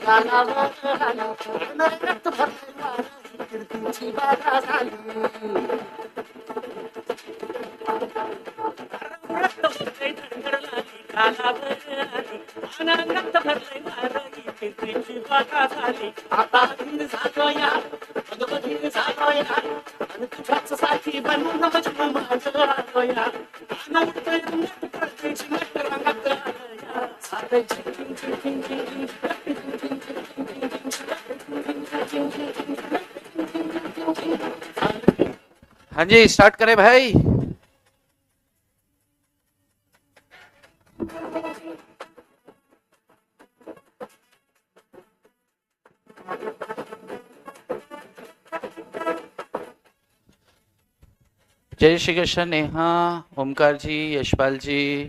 हाँ जी, स्टार्ट करें भाई। जय श्री कृष्ण। नेहा, ओमकार जी, यशपाल जी।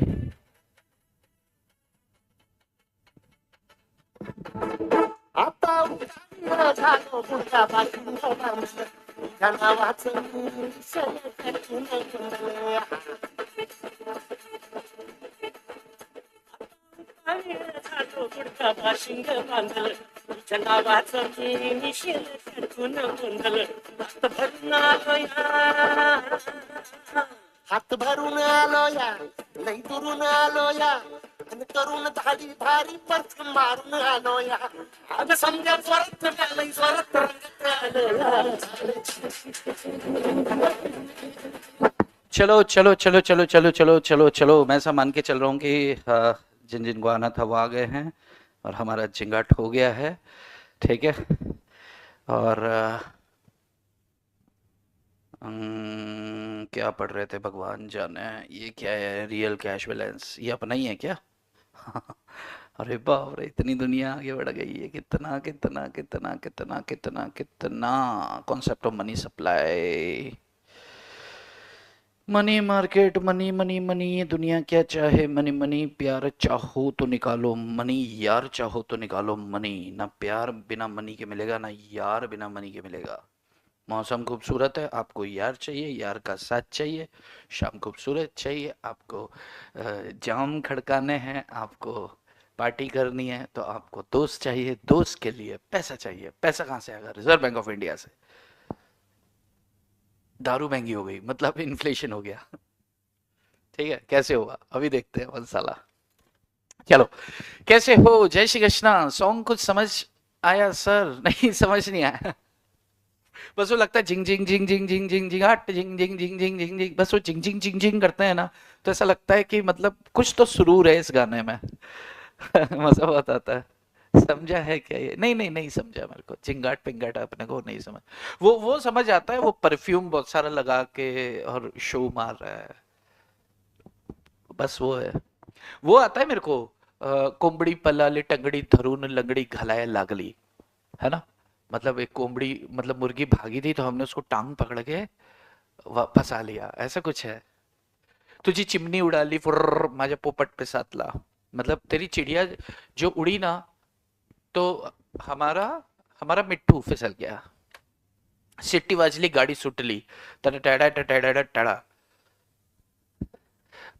हात भरून आलो या, लई दुरून आलो या, आणि करून धाडी भारी परत मारून आलो या. अगं समजा स्वरत लई स्वरत रंगत आलो या. चलो चलो चलो चलो चलो चलो चलो चलो, मैं ऐसा मान के चल रहा हूँ कि जिन जिन को आना था वो आ गए हैं और हमारा जिंगाट हो गया है। ठीक है। और क्या पढ़ रहे थे भगवान जाने। ये क्या है? Real cash balance. ये अपना ही है क्या? अरे बाप रे, इतनी दुनिया आगे बढ़ गई है। कितना कितना कितना कितना कितना कितना concept of money supply, money market, money money money. ये दुनिया क्या चाहे? Money money. प्यार चाहो तो निकालो मनी, यार चाहो तो निकालो मनी। ना प्यार बिना मनी के मिलेगा, ना यार बिना मनी के मिलेगा। मौसम खूबसूरत है, आपको यार चाहिए, यार का साथ चाहिए। शाम खूबसूरत चाहिए आपको, जाम खड़काने हैं आपको, पार्टी करनी है तो आपको दोस्त चाहिए, दोस्त के लिए पैसा चाहिए। पैसा कहाँ से आएगा? रिजर्व बैंक ऑफ इंडिया से। दारू महंगी हो गई मतलब इन्फ्लेशन हो गया। ठीक है, कैसे हुआ अभी देखते हैं साला। चलो, कैसे हो? जय श्री कृष्णा। सॉन्ग कुछ समझ आया सर? नहीं समझ नहीं आया। बस वो लगता है झिंग झिंग झिंग झिंग झिंग झिंग झिंग हट झिंग झिंग झिंग झिंग झिंग झिंग, बस वो झिंग झिंग झिंग झिंग करते हैं ना, तो ऐसा लगता है कि मतलब कुछ तो सुरूर है इस गाने में। मजा बहुत आता है। समझा है क्या ये? नहीं नहीं नहीं समझा मेरे को। चिंगाट पिंगाट अपने को नहीं समझ। वो समझ आता है, वो परफ्यूम बहुत सारा लगा के और शो मार रहा है, बस वो है। वो आता है मेरे को। कोंबड़ी पलाली टंगड़ी धरून लंगड़ी घलाए लागली, है ना? मतलब एक कोंबड़ी, मतलब मुर्गी भागी थी तो हमने उसको टांग पकड़ के फंसा लिया, ऐसा कुछ है। तुझी चिमनी उड़ा ली फुर्र माझ्या पोपट पे सातला। मतलब तेरी चिड़िया जो उड़ी ना, तो हमारा हमारा मिट्टू फिसल गया। सिट्टी वाजली गाड़ी सुटली, टड़ा टड़ा टड़ा।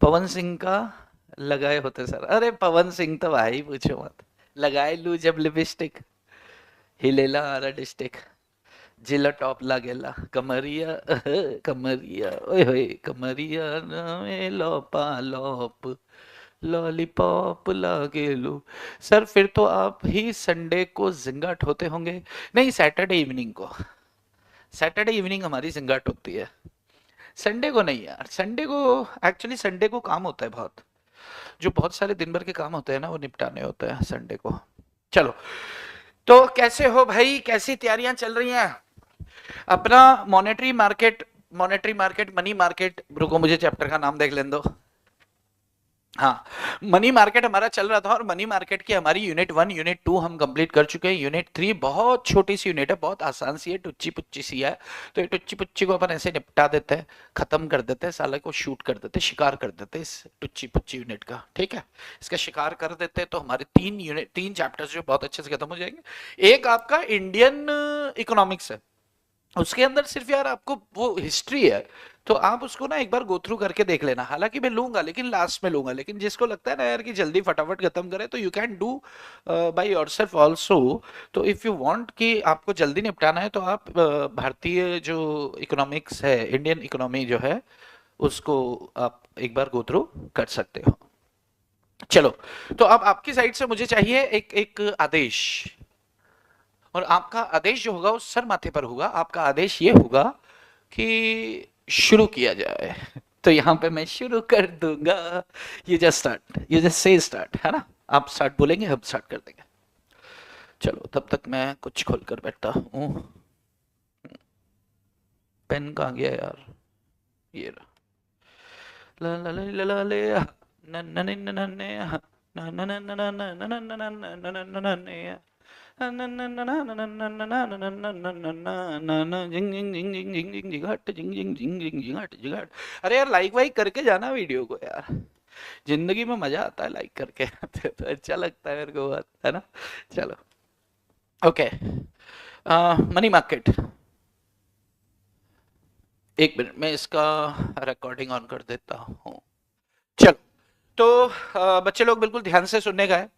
पवन सिंह का लगाए होते सर। अरे पवन सिंह तो भाई पूछो मत। लगाए लू जब लिपस्टिक, हिलेला आरा डिस्टिक, जिला टॉप लागेला कमरिया, कमरिया ओए होए कमरिया नामे लोपा लोप, लॉलीपॉप लागेलू। सर फिर तो आप ही संडे को जिंगाट होते होंगे? नहीं, सैटरडे इवनिंग को। सैटरडे इवनिंग हमारी जिंगाट होती है, संडे को नहीं यार। संडे को एक्चुअली संडे को काम होता है बहुत। जो बहुत सारे दिन भर के काम होते हैं ना, वो निपटाने होते हैं संडे को। चलो, तो कैसे हो भाई? कैसी तैयारियां चल रही हैं? अपना monetary market, monetary market, money market, रुको मुझे चैप्टर का नाम देख लेने दो। हाँ, मनी मार्केट हमारा चल रहा था और मनी मार्केट की हमारी यूनिट 1 यूनिट 2 हम कंप्लीट कर चुके हैं। यूनिट 3 बहुत छोटी सी यूनिट है, बहुत आसान सी है, टुच्ची पुच्ची सी है। तो ये टुच्ची पुच्ची को अपन ऐसे निपटा देते हैं, खत्म कर देते हैं, साले को शूट कर देते हैं, शिकार कर देते हैं इस टुच्ची पुच्ची यूनिट का। ठीक है, इसका शिकार कर देते हैं तो हमारे 3 चैप्टर्स जो बहुत अच्छे से खत्म हो जाएंगे। एक आपका इंडियन इकोनॉमिक्स है, उसके अंदर सिर्फ यार आपको वो हिस्ट्री है, तो आप उसको ना एक बार गो थ्रू करके देख लेना। हालांकि मैं लूंगा, लेकिन लास्ट में लूंगा, लेकिन जिसको लगता है ना यार कि जल्दी फटाफट खत्म करें, तो you can do by yourself also. तो इफ यू वांट कि आपको जल्दी निपटाना है, तो आप भारतीय जो इकोनॉमिक्स है, इंडियन इकोनॉमी जो है, उसको आप एक बार गो थ्रू कर सकते हो। चलो, तो अब आपकी साइड से मुझे चाहिए एक एक आदेश, और आपका आदेश जो होगा वो सर माथे पर होगा। आपका आदेश ये होगा कि शुरू किया जाए। तो यहाँ पे मैं शुरू कर दूंगा। You just start, you just say start, है ना? आप स्टार्ट बोलेंगे, हम स्टार्ट कर देंगे। चलो, तब तक मैं कुछ खोल कर बैठता हूँ। पेन कहाँ गया यार? ये रहा। ला ला ला ला ला ले, न न न न न ने, न न न न न न न न न न न न न ने, अरे यार, लाइक वाइक करके जाना वीडियो को यार, जिंदगी में मजा आता है लाइक करके। तो अच्छा लगता है मेरे को, बात है ना? चलो, ओके। मनी मार्केट, एक मिनट में इसका रिकॉर्डिंग ऑन कर देता हूँ। चलो, तो बच्चे लोग बिल्कुल ध्यान से सुनने का है।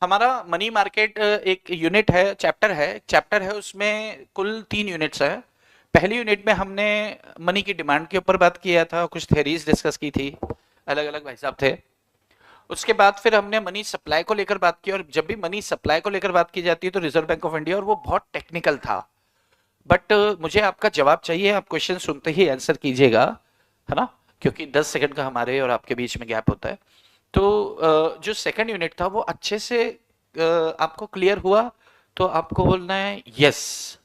हमारा मनी मार्केट एक यूनिट है, चैप्टर है, उसमें कुल 3 यूनिट्स है। पहली यूनिट में हमने मनी की डिमांड के ऊपर बात किया था, कुछ थ्योरीज डिस्कस की थी, अलग अलग भाई साहब थे। उसके बाद फिर हमने मनी सप्लाई को लेकर बात की, और जब भी मनी सप्लाई को लेकर बात की जाती है तो रिजर्व बैंक ऑफ इंडिया, और वो बहुत टेक्निकल था। बट मुझे आपका जवाब चाहिए, आप क्वेश्चन सुनते ही आंसर कीजिएगा, है ना? क्योंकि 10 सेकंड का हमारे और आपके बीच में गैप होता है। तो जो सेकंड यूनिट था वो अच्छे से आपको क्लियर हुआ, तो आपको बोलना है यस।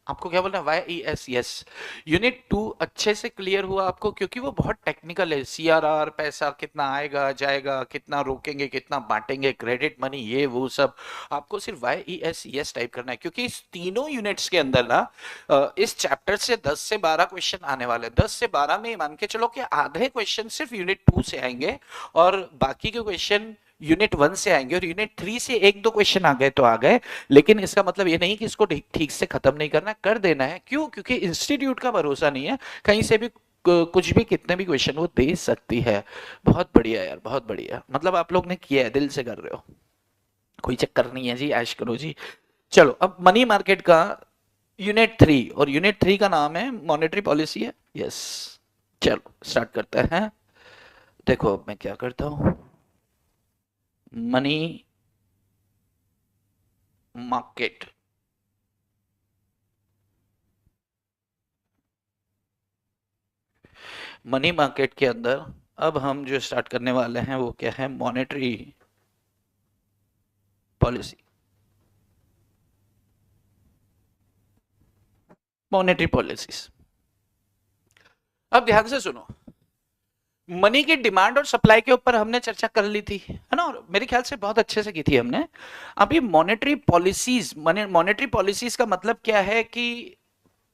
आपको क्या बोलना है? Y E S, yes. Unit 2 अच्छे से क्लियर हुआ आपको, क्योंकि वो बहुत टेक्निकल है। सीआरआर, पैसा कितना आएगा जाएगा, कितना रोकेंगे, कितना बांटेंगे, क्रेडिट मनी, ये वो सब आपको सिर्फ Y E S yes type करना है। क्योंकि इस तीनों यूनिट्स के अंदर ना इस चैप्टर से 10 से 12 क्वेश्चन आने वाले हैं। 10 से 12 में मान के चलो कि आधे क्वेश्चन सिर्फ यूनिट 2 से आएंगे, और बाकी के क्वेश्चन यूनिट 1 से आएंगे, और यूनिट 3 से एक दो क्वेश्चन आ गए तो आ गए। लेकिन इसका मतलब ये नहीं कि इसको ठीक से खत्म नहीं करना, कर देना है। क्यों? क्योंकि इंस्टीट्यूट का भरोसा नहीं है, कहीं से भी कुछ भी, कितने भी क्वेश्चन वो दे सकती है। बहुत बढ़िया यार, बहुत बढ़िया। मतलब आप लोग ने किया है, दिल से कर रहे हो, कोई चक्कर नहीं है जी, ऐश करो जी। चलो, अब मनी मार्केट का यूनिट 3, और यूनिट 3 का नाम है मॉनेटरी पॉलिसी है। यस, चलो स्टार्ट करते हैं। देखो अब मैं क्या करता हूं, मनी मार्केट, मनी मार्केट के अंदर अब हम जो स्टार्ट करने वाले हैं वो क्या है? Monetary policy. मॉनेटरी पॉलिसीज, अब ध्यान से सुनो। मनी की डिमांड और सप्लाई के ऊपर हमने चर्चा कर ली थी, है ना? और मेरे ख्याल से बहुत अच्छे से की थी हमने। अब ये मॉनेटरी पॉलिसीज, मॉनेटरी पॉलिसीज का मतलब क्या है कि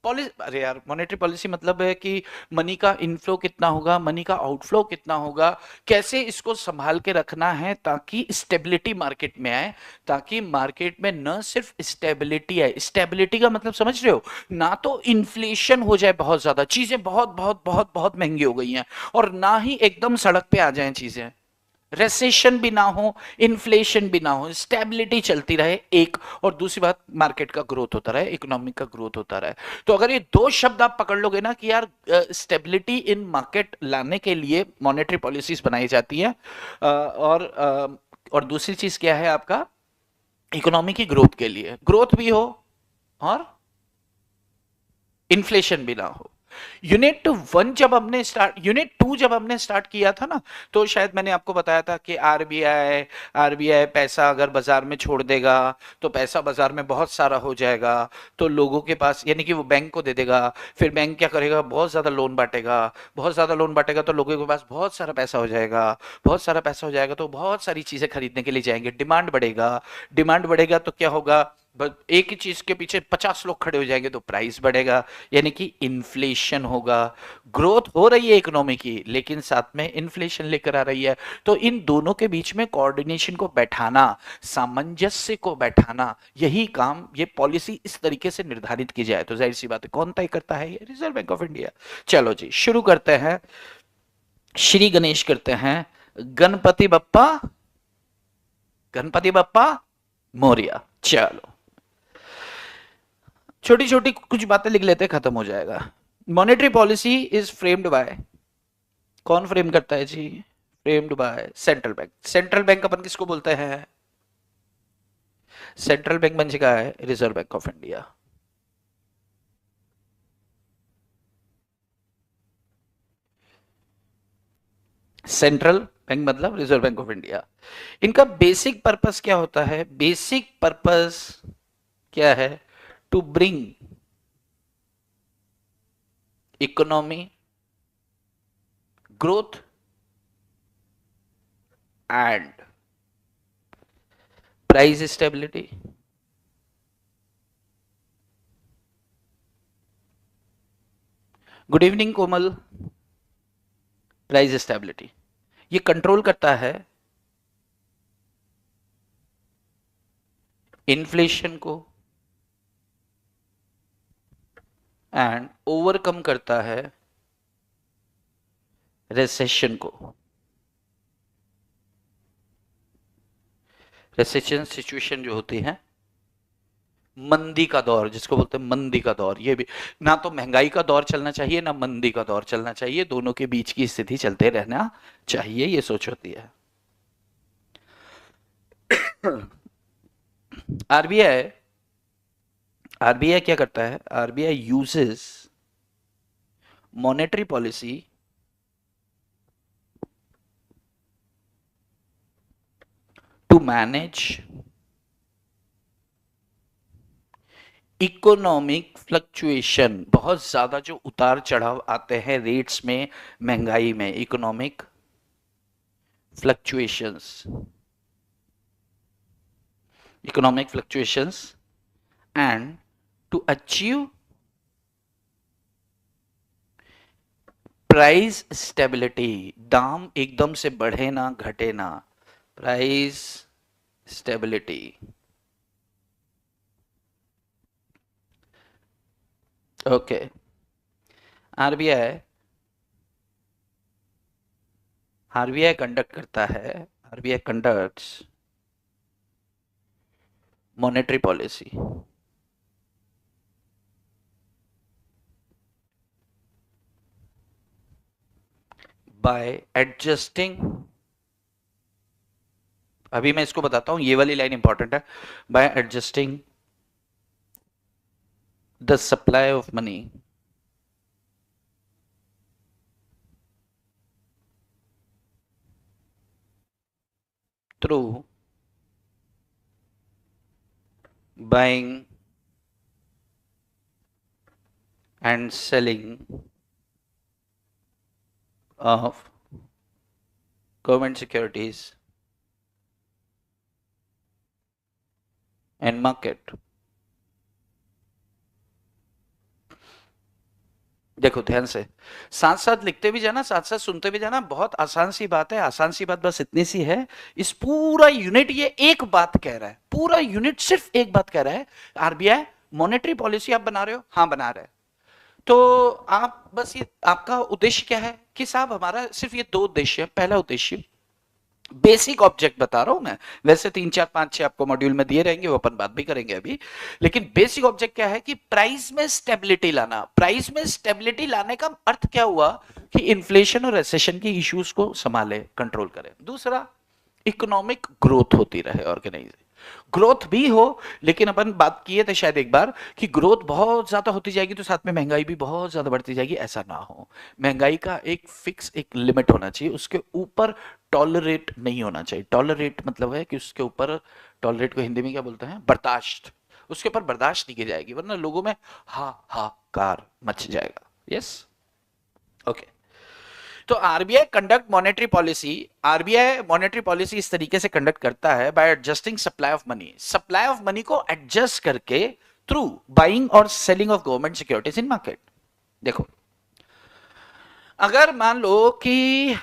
अरे यार, मॉनेटरी पॉलिसी मतलब है कि मनी का इनफ्लो कितना होगा, मनी का आउटफ्लो कितना होगा, कैसे इसको संभाल के रखना है ताकि स्टेबिलिटी मार्केट में आए, ताकि मार्केट में न सिर्फ स्टेबिलिटी आए। स्टेबिलिटी का मतलब समझ रहे हो? ना तो इन्फ्लेशन हो जाए बहुत ज्यादा, चीजें बहुत बहुत बहुत बहुत महंगी हो गई हैं, और ना ही एकदम सड़क पे आ जाएं चीजें। रेसेशन भी ना हो, इन्फ्लेशन भी ना हो, स्टेबिलिटी चलती रहे एक, और दूसरी बात मार्केट का ग्रोथ होता रहे, इकोनॉमिक का ग्रोथ होता रहे। तो अगर ये दो शब्द आप पकड़ लोगे ना कि यार स्टेबिलिटी इन मार्केट लाने के लिए मॉनेटरी पॉलिसीज बनाई जाती है, और दूसरी चीज क्या है आपका? इकोनॉमी की ग्रोथ के लिए, ग्रोथ भी हो और इन्फ्लेशन भी ना हो। यूनिट 2 जब हमने स्टार्ट किया था ना, तो शायद मैंने आपको बताया था कि आरबीआई पैसा अगर बाजार में छोड़ देगा तो पैसा बाजार में बहुत सारा हो जाएगा, तो लोगों के पास, यानी कि वो बैंक को दे देगा, फिर बैंक क्या करेगा? बहुत ज्यादा लोन बांटेगा, बहुत ज्यादा लोन बांटेगा तो लोगों के पास बहुत सारा पैसा हो जाएगा, बहुत सारा पैसा हो जाएगा तो बहुत सारी चीजें खरीदने के लिए जाएंगे, डिमांड बढ़ेगा, डिमांड बढ़ेगा तो क्या होगा? बस एक ही चीज के पीछे 50 लोग खड़े हो जाएंगे तो प्राइस बढ़ेगा, यानी कि इन्फ्लेशन होगा। ग्रोथ हो रही है इकोनॉमी की, लेकिन साथ में इन्फ्लेशन लेकर आ रही है। तो इन दोनों के बीच में कोऑर्डिनेशन को बैठाना, सामंजस्य को बैठाना, यही काम, ये पॉलिसी इस तरीके से निर्धारित की जाए तो जाहिर सी बात है कौन तय करता है? ये रिजर्व बैंक ऑफ इंडिया। चलो जी शुरू करते हैं। श्री गणेश करते हैं। गणपति बप्पा, गणपति बप्पा मोरिया। चलो छोटी छोटी कुछ बातें लिख लेते, खत्म हो जाएगा। Monetary policy is framed by, कौन फ्रेम करता है जी? Framed by central bank. Central bank अपन किसको बोलते हैं? सेंट्रल बैंक बन चुका है reserve bank of India. Central bank मतलब रिजर्व बैंक ऑफ इंडिया। इनका बेसिक पर्पस क्या होता है? बेसिक पर्पस क्या है? To bring economy growth and price stability. Good evening Komal. Price stability ये कंट्रोल करता है इन्फ्लेशन को एंड ओवरकम करता है रिसेशन को। रिसेशन सिचुएशन जो होती है, मंदी का दौर जिसको बोलते हैं, मंदी का दौर, ये भी ना तो महंगाई का दौर चलना चाहिए ना मंदी का दौर चलना चाहिए, दोनों के बीच की स्थिति चलते रहना चाहिए, ये सोच होती है। आरबीआई, आरबीआई क्या करता है? RBI uses monetary policy to manage economic fluctuation. बहुत ज्यादा जो उतार चढ़ाव आते हैं रेट्स में, महंगाई में, economic fluctuations, economic fluctuations and to achieve price stability. दाम एकदम से बढ़े ना घटे ना, price stability. Okay. RBI, RBI conduct करता है, RBI conducts monetary policy by adjusting, अभी मैं इसको बताता हूं, ये वाली लाइन इंपॉर्टेंट है, by adjusting the supply of money through buying and selling of government securities and market। देखो ध्यान से, साथ साथ लिखते भी जाना, साथ साथ सुनते भी जाना, बहुत आसान सी बात है। आसान सी बात बस इतनी सी है, इस पूरा यूनिट ये एक बात कह रहा है, पूरा यूनिट सिर्फ एक बात कह रहा है। आरबीआई मॉनेटरी पॉलिसी आप बना रहे हो? हाँ बना रहे हैं। तो आप बस ये, आपका उद्देश्य क्या है कि साहब हमारा सिर्फ ये दो उद्देश्य है। पहला उद्देश्य, बेसिक ऑब्जेक्ट बता रहा हूं मैं, वैसे 3 4 5 6 आपको मॉड्यूल में दिए रहेंगे, वो अपन बात भी करेंगे अभी, लेकिन बेसिक ऑब्जेक्ट क्या है कि प्राइस में स्टेबिलिटी लाना। प्राइस में स्टेबिलिटी लाने का अर्थ क्या हुआ कि इन्फ्लेशन और रिसेशन की इश्यूज को संभाले, कंट्रोल करे। दूसरा, इकोनॉमिक ग्रोथ होती रहे, ऑर्गेनाइजेशन ग्रोथ भी हो, लेकिन अपन बात किए थे शायद एक बार कि ग्रोथ बहुत ज्यादा होती जाएगी तो साथ में महंगाई भी बहुत ज्यादा बढ़ती जाएगी, ऐसा ना हो। महंगाई का एक फिक्स एक लिमिट होना चाहिए, उसके ऊपर टॉलरेट नहीं होना चाहिए। टॉलरेट मतलब है कि उसके ऊपर, टॉलरेट को हिंदी में क्या बोलते हैं? बर्दाश्त। उसके ऊपर बर्दाश्त नहीं की जाएगी, वरना लोगों में हा हा कार मच जाएगा। Yes, okay. तो RBI conduct monetary policy, RBI monetary policy इस तरीके से कंडक्ट करता है by adjusting supply of money, supply of money को एडजस्ट करके थ्रू बाइंग और selling of government securities in market. देखो, अगर मान लो कि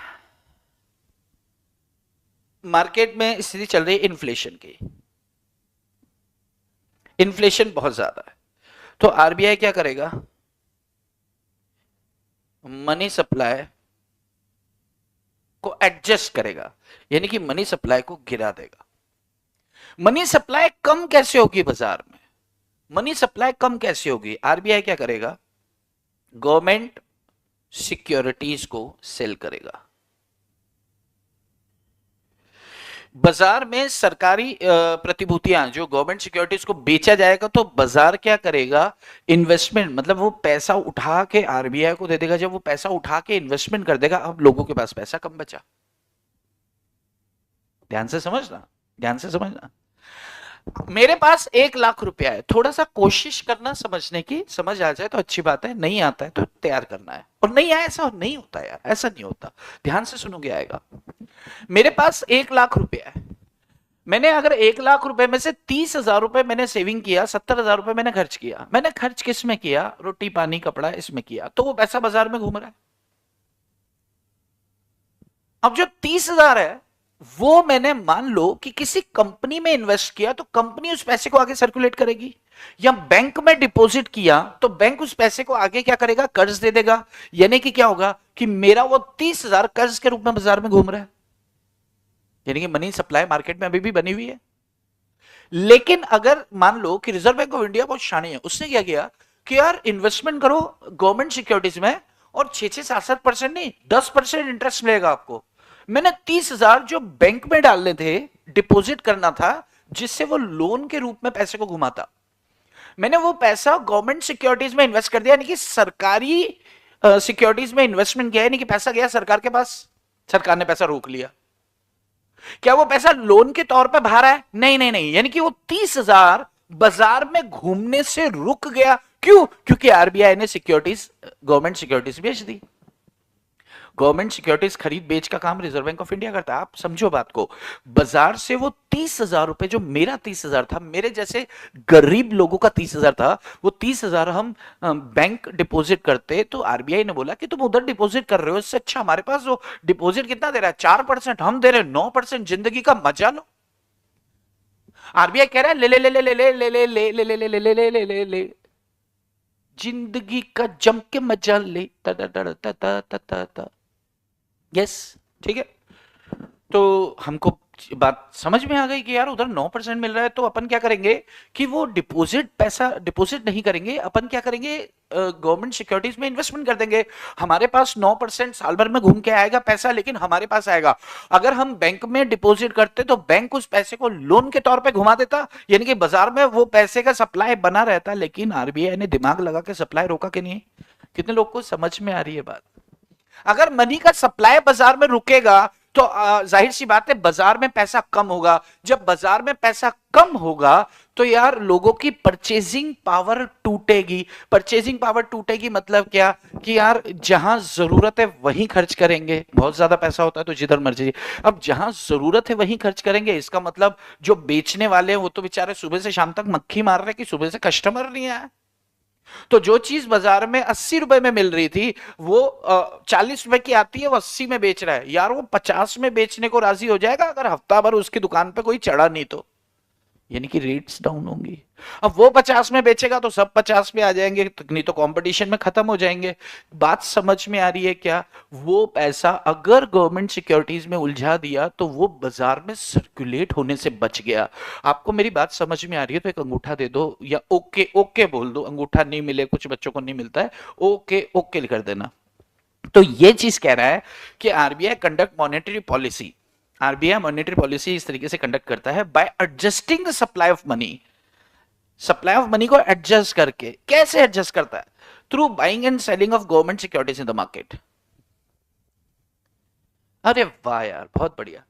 मार्केट में स्थिति चल रही है इन्फ्लेशन की, इन्फ्लेशन बहुत ज्यादा है, तो आरबीआई क्या करेगा, मनी सप्लाई को एडजस्ट करेगा, यानी कि मनी सप्लाई को गिरा देगा। मनी सप्लाई कम कैसे होगी बाजार में, मनी सप्लाई कम कैसे होगी, आरबीआई क्या करेगा, गवर्नमेंट सिक्योरिटीज को सेल करेगा। बाजार में सरकारी प्रतिभूतियां जो गवर्नमेंट सिक्योरिटीज को बेचा जाएगा, तो बाजार क्या करेगा, इन्वेस्टमेंट, मतलब वो पैसा उठा के आरबीआई को दे देगा। जब वो पैसा उठा के इन्वेस्टमेंट कर देगा, अब लोगों के पास पैसा कम बचा। ध्यान से समझना, ध्यान से समझना। मेरे पास 1 लाख रुपया है, थोड़ा सा कोशिश करना समझने की, समझ आ जाए तो अच्छी बात है, नहीं आता है तो तैयार करना है। और नहीं आया ऐसा नहीं होता यार, ऐसा नहीं होता, ध्यान से सुनोगे आएगा। मेरे पास 1 लाख रुपया है, मैंने अगर 1 लाख रुपए में से 30,000 रुपए मैंने सेविंग किया, 70,000 रुपए मैंने खर्च किया। मैंने खर्च किस में किया, रोटी पानी कपड़ा इसमें किया, तो वो पैसा बाजार में घूम रहा है। अब जो 30,000 है वो मैंने मान लो कि किसी कंपनी में इन्वेस्ट किया, तो कंपनी उस पैसे को आगे सर्कुलेट करेगी, या बैंक में डिपॉजिट किया तो बैंक उस पैसे को आगे क्या करेगा, कर्ज दे देगा। यानी कि क्या होगा कि मेरा वो 30,000 कर्ज के रूप में बाजार में घूम रहा है, यानी कि मनी सप्लाई मार्केट में अभी भी बनी हुई है। लेकिन अगर मान लो कि रिजर्व बैंक ऑफ इंडिया बहुत शानी है, उसने क्या किया कि यार इन्वेस्टमेंट करो गवर्नमेंट सिक्योरिटीज में, और 6-7% नहीं 10% इंटरेस्ट मिलेगा आपको। मैंने 30,000 जो बैंक में डालने थे, डिपॉजिट करना था, जिससे वो लोन के रूप में पैसे को घुमाता, मैंने वो पैसा गवर्नमेंट सिक्योरिटीज में इन्वेस्ट कर दिया, यानी कि सरकारी सिक्योरिटीज में इन्वेस्टमेंट किया, यानी कि पैसा गया सरकार के पास, सरकार ने पैसा रोक लिया। क्या वो पैसा लोन के तौर पे बाहर है, नहीं नहीं नहीं, यानी कि वो 30,000 बाजार में घूमने से रुक गया। क्यों, क्योंकि आरबीआई ने सिक्योरिटीज, गवर्नमेंट सिक्योरिटीज बेच दी। गवर्नमेंट सिक्योरिटीज खरीद बेच का काम रिजर्व बैंक ऑफ इंडिया करता है। आप समझो बात को, बाजार से वो 30,000 रुपए, जो मेरा 30,000 था, मेरे जैसे गरीब लोगों का 30,000 था, वो 30,000 हम बैंक डिपॉजिट करते, तो आरबीआई ने बोला कि तुम उधर डिपॉजिट कर रहे हो, इससे अच्छा हमारे पास जो डिपॉजिट कितना दे रहा है, 4%, हम दे रहे हैं 9%, जिंदगी का मजा लो। आरबीआई कह रहा है ले ले ले ले ले ले ले ले ले ले ले ले ले ले ले ले ले, जिंदगी का जम के मजा ले, ता ता ता ता ता ता ता ता। यस, ठीक है। तो हमको बात समझ में आ गई कि यार उधर 9% मिल रहा है, तो अपन क्या करेंगे कि वो डिपॉजिट, पैसा डिपॉजिट नहीं करेंगे, अपन क्या करेंगे, गवर्नमेंट सिक्योरिटीज में इन्वेस्टमेंट कर देंगे। हमारे पास 9% साल भर में घूम के आएगा पैसा, लेकिन हमारे पास आएगा। अगर हम बैंक में डिपॉजिट करते तो बैंक उस पैसे को लोन के तौर पे घुमा देता, यानी कि बाजार में वो पैसे का सप्लाई बना रहता। लेकिन आरबीआई ने दिमाग लगा के सप्लाई रोका कि नहीं? कितने लोग को समझ में आ रही है बात? अगर मनी का सप्लाई बाजार में रुकेगा तो जाहिर सी बात है बाजार में पैसा कम होगा। जब बाजार में पैसा कम होगा तो यार लोगों की परचेजिंग पावर टूटेगी। परचेजिंग पावर टूटेगी मतलब क्या कि यार जहां जरूरत है वहीं खर्च करेंगे। बहुत ज्यादा पैसा होता है तो जिधर मर्जी। अब जहां जरूरत है वहीं खर्च करेंगे, इसका मतलब जो बेचने वाले हैं वो तो बेचारे सुबह से शाम तक मक्खी मार रहे कि सुबह से कस्टमर नहीं आया। तो जो चीज बाजार में 80 रुपए में मिल रही थी वो 40 रुपए की आती है, वो 80 में बेच रहा है। यार वो 50 में बेचने को राजी हो जाएगा अगर हफ्ता भर उसकी दुकान पे कोई चढ़ा नहीं तो, यानी कि रेट्स डाउन होंगी। अब वो 50 में बेचेगा तो सब 50 पे आ जाएंगे, नहीं तो कंपटीशन में खत्म हो जाएंगे। बात समझ में आ रही है क्या? वो पैसा अगर गवर्नमेंट सिक्योरिटीज में उलझा दिया तो वो बाजार में सर्कुलेट होने से बच गया। आपको मेरी बात समझ में आ रही है तो एक अंगूठा दे दो या ओके ओके बोल दो। अंगूठा नहीं मिले, कुछ बच्चों को नहीं मिलता है, ओके ओके कर देना। तो ये चीज कह रहा है कि RBI conduct monetary policy, RBI monetary policy इस तरीके से कंडक्ट करता है by adjusting the supply of money. Supply of money को एडजस्ट करके, कैसे एडजस्ट करता है? Through buying and selling of government securities in the market. अरे वाह यार, बहुत बढ़िया।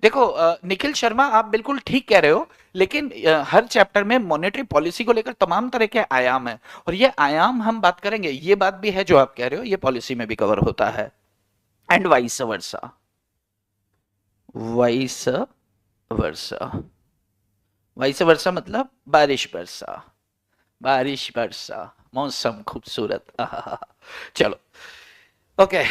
देखो निखिल शर्मा, आप बिल्कुल ठीक कह रहे हो, लेकिन हर चैप्टर में मॉनेटरी पॉलिसी को लेकर तमाम तरह के आयाम है, और ये आयाम हम बात करेंगे। ये बात भी है जो आप कह रहे हो, ये पॉलिसी में भी कवर होता है। And vice versa, vice versa, vice versa मतलब बारिश बरसा, बारिश बरसा, मौसम खूबसूरत, आहा। चलो ओके।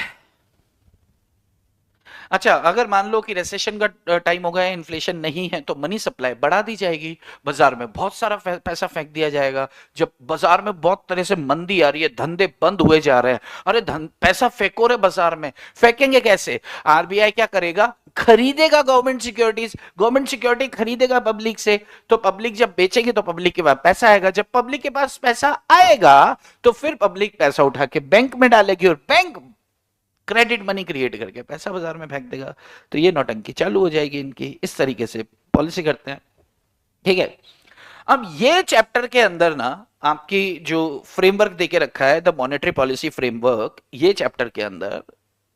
अच्छा, अगर मान लो कि रिसेशन का टाइम हो गया है, इन्फ्लेशन नहीं है, तो मनी सप्लाई बढ़ा दी जाएगी, बाजार में बहुत सारा पैसा फेंक दिया जाएगा। जब बाजार में बहुत तरह से मंदी आ रही है, धंधे बंद हुए जा रहे हैं, अरे पैसा फेंको रे बाजार में, फेंकेंगे कैसे? आरबीआई क्या करेगा? खरीदेगा गवर्नमेंट सिक्योरिटीज, गवर्नमेंट सिक्योरिटी खरीदेगा पब्लिक से, तो पब्लिक जब बेचेगी तो पब्लिक के पास पैसा आएगा, जब पब्लिक के पास पैसा आएगा तो फिर पब्लिक पैसा उठा के बैंक में डालेगी और बैंक क्रेडिट मनी क्रिएट करके पैसा बाजार में फेंक देगा। तो ये नौटंकी चालू हो जाएगी इनकी, इस तरीके से पॉलिसी करते हैं। ठीक है, अब ये चैप्टर के अंदर ना आपकी जो फ्रेमवर्क देके रखा है, द मॉनेटरी पॉलिसी फ्रेमवर्क, ये चैप्टर के अंदर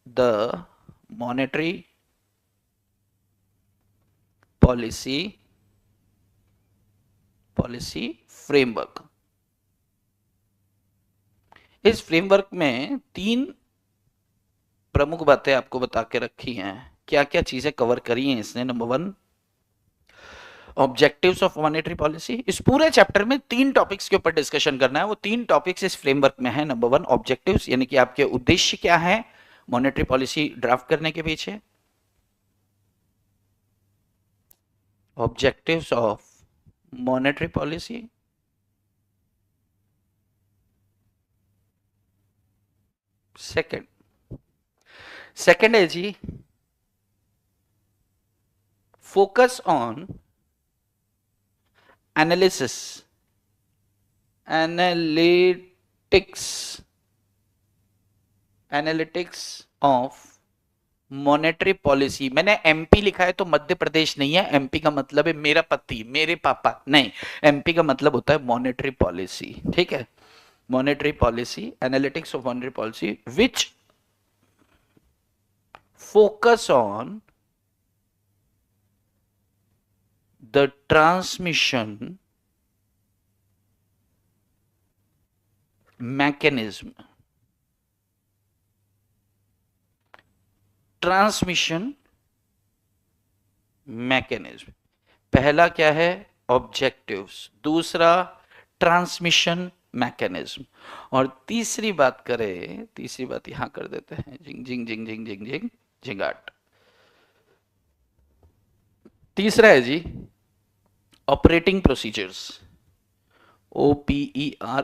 द मॉनेटरी पॉलिसी फ्रेमवर्क, इस फ्रेमवर्क में 3 प्रमुख बातें आपको बता के रखी हैं। क्या क्या चीजें कवर करी हैं इसने? Number 1, objectives of monetary policy. इस पूरे चैप्टर में 3 टॉपिक्स के ऊपर डिस्कशन करना है, वो 3 टॉपिक्स इस फ्रेमवर्क में है। नंबर 1 ऑब्जेक्टिव्स, यानी कि आपके उद्देश्य क्या है मॉनेटरी पॉलिसी ड्राफ्ट करने के पीछे, objectives of monetary policy. Second है जी, focus on analysis, analytics of monetary policy. मैंने एमपी लिखा है तो मध्य प्रदेश नहीं है, एमपी का मतलब है मेरा पति, मेरे पापा नहीं, एमपी का मतलब होता है मॉनेटरी पॉलिसी। ठीक है, monetary policy, analytics of monetary policy which focus on the transmission mechanism, पहला क्या है? ऑब्जेक्टिव्स, दूसरा ट्रांसमिशन मैकेनिज्म, और तीसरी बात करें, तीसरी बात यहां कर देते हैं, जिंग जिंग जिंग जिंग जिंग जिंग जिंगाट। तीसरा है जी operating procedures, OPERATING,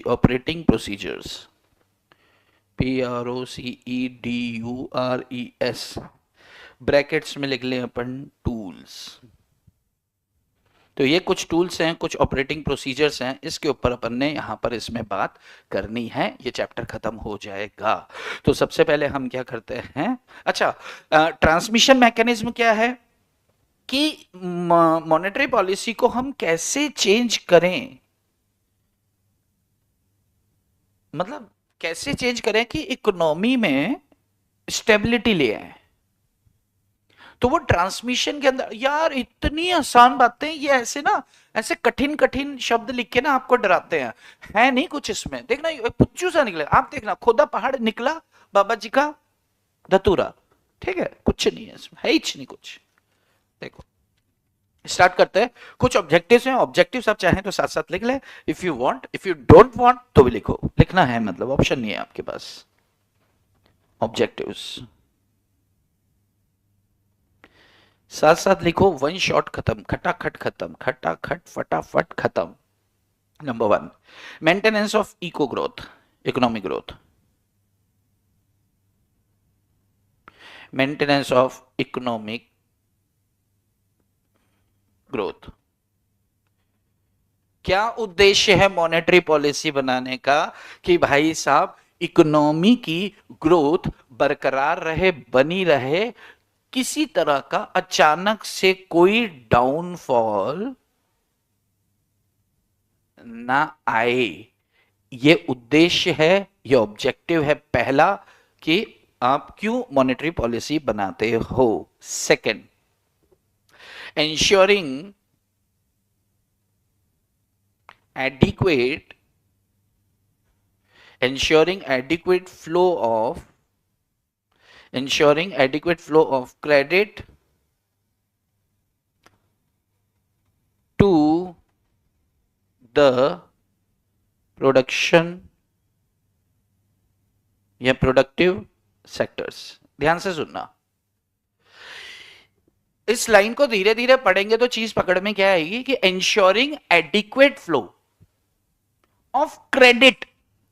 operating procedures, PROCEDURES, brackets में लिख लें अपन टूल्स। तो ये कुछ टूल्स हैं, कुछ ऑपरेटिंग प्रोसीजर्स हैं, इसके ऊपर अपन ने यहां पर इसमें बात करनी है, ये चैप्टर खत्म हो जाएगा। तो सबसे पहले हम क्या करते हैं, अच्छा ट्रांसमिशन मैकेनिज्म क्या है कि मॉनेटरी पॉलिसी को हम कैसे चेंज करें, मतलब कैसे चेंज करें कि इकोनॉमी में स्टेबिलिटी ले आए। तो वो ट्रांसमिशन के अंदर, यार इतनी आसान बातें, ये ऐसे ना, ऐसे कठिन कठिन शब्द लिख के ना आपको डराते हैं, है नहीं कुछ इसमें। देखना पुच्चू सा निकले, आप देखना खोदा पहाड़ निकला बाबा जी का धतूरा, ठीक है, कुछ नहीं है इसमें, है ही नहीं कुछ। देखो स्टार्ट करते हैं, कुछ ऑब्जेक्टिव्स हैं, ऑब्जेक्टिव्स आप चाहें तो साथ साथ लिख ले, if you want, if you don't want तो भी लिखो, लिखना है मतलब ऑप्शन नहीं है आपके पास। ऑब्जेक्टिव्स साथ साथ लिखो, वन शॉट खत्म, खटाखट खत्म, खटाखट फटाफट खत्म। Number 1 maintenance of eco growth, economic growth, maintenance of economic growth. क्या उद्देश्य है मॉनेटरी पॉलिसी बनाने का कि भाई साहब इकोनॉमी की ग्रोथ बरकरार रहे, बनी रहे, किसी तरह का अचानक से कोई डाउनफॉल ना आए, ये उद्देश्य है, ये ऑब्जेक्टिव है पहला कि आप क्यों मॉनेटरी पॉलिसी बनाते हो। Second, ensuring adequate flow of ensuring adequate flow of credit to the production या प्रोडक्टिव सेक्टर्स। ध्यान से सुनना, इस लाइन को धीरे धीरे पढ़ेंगे तो चीज पकड़ में क्या आएगी कि ensuring adequate flow of credit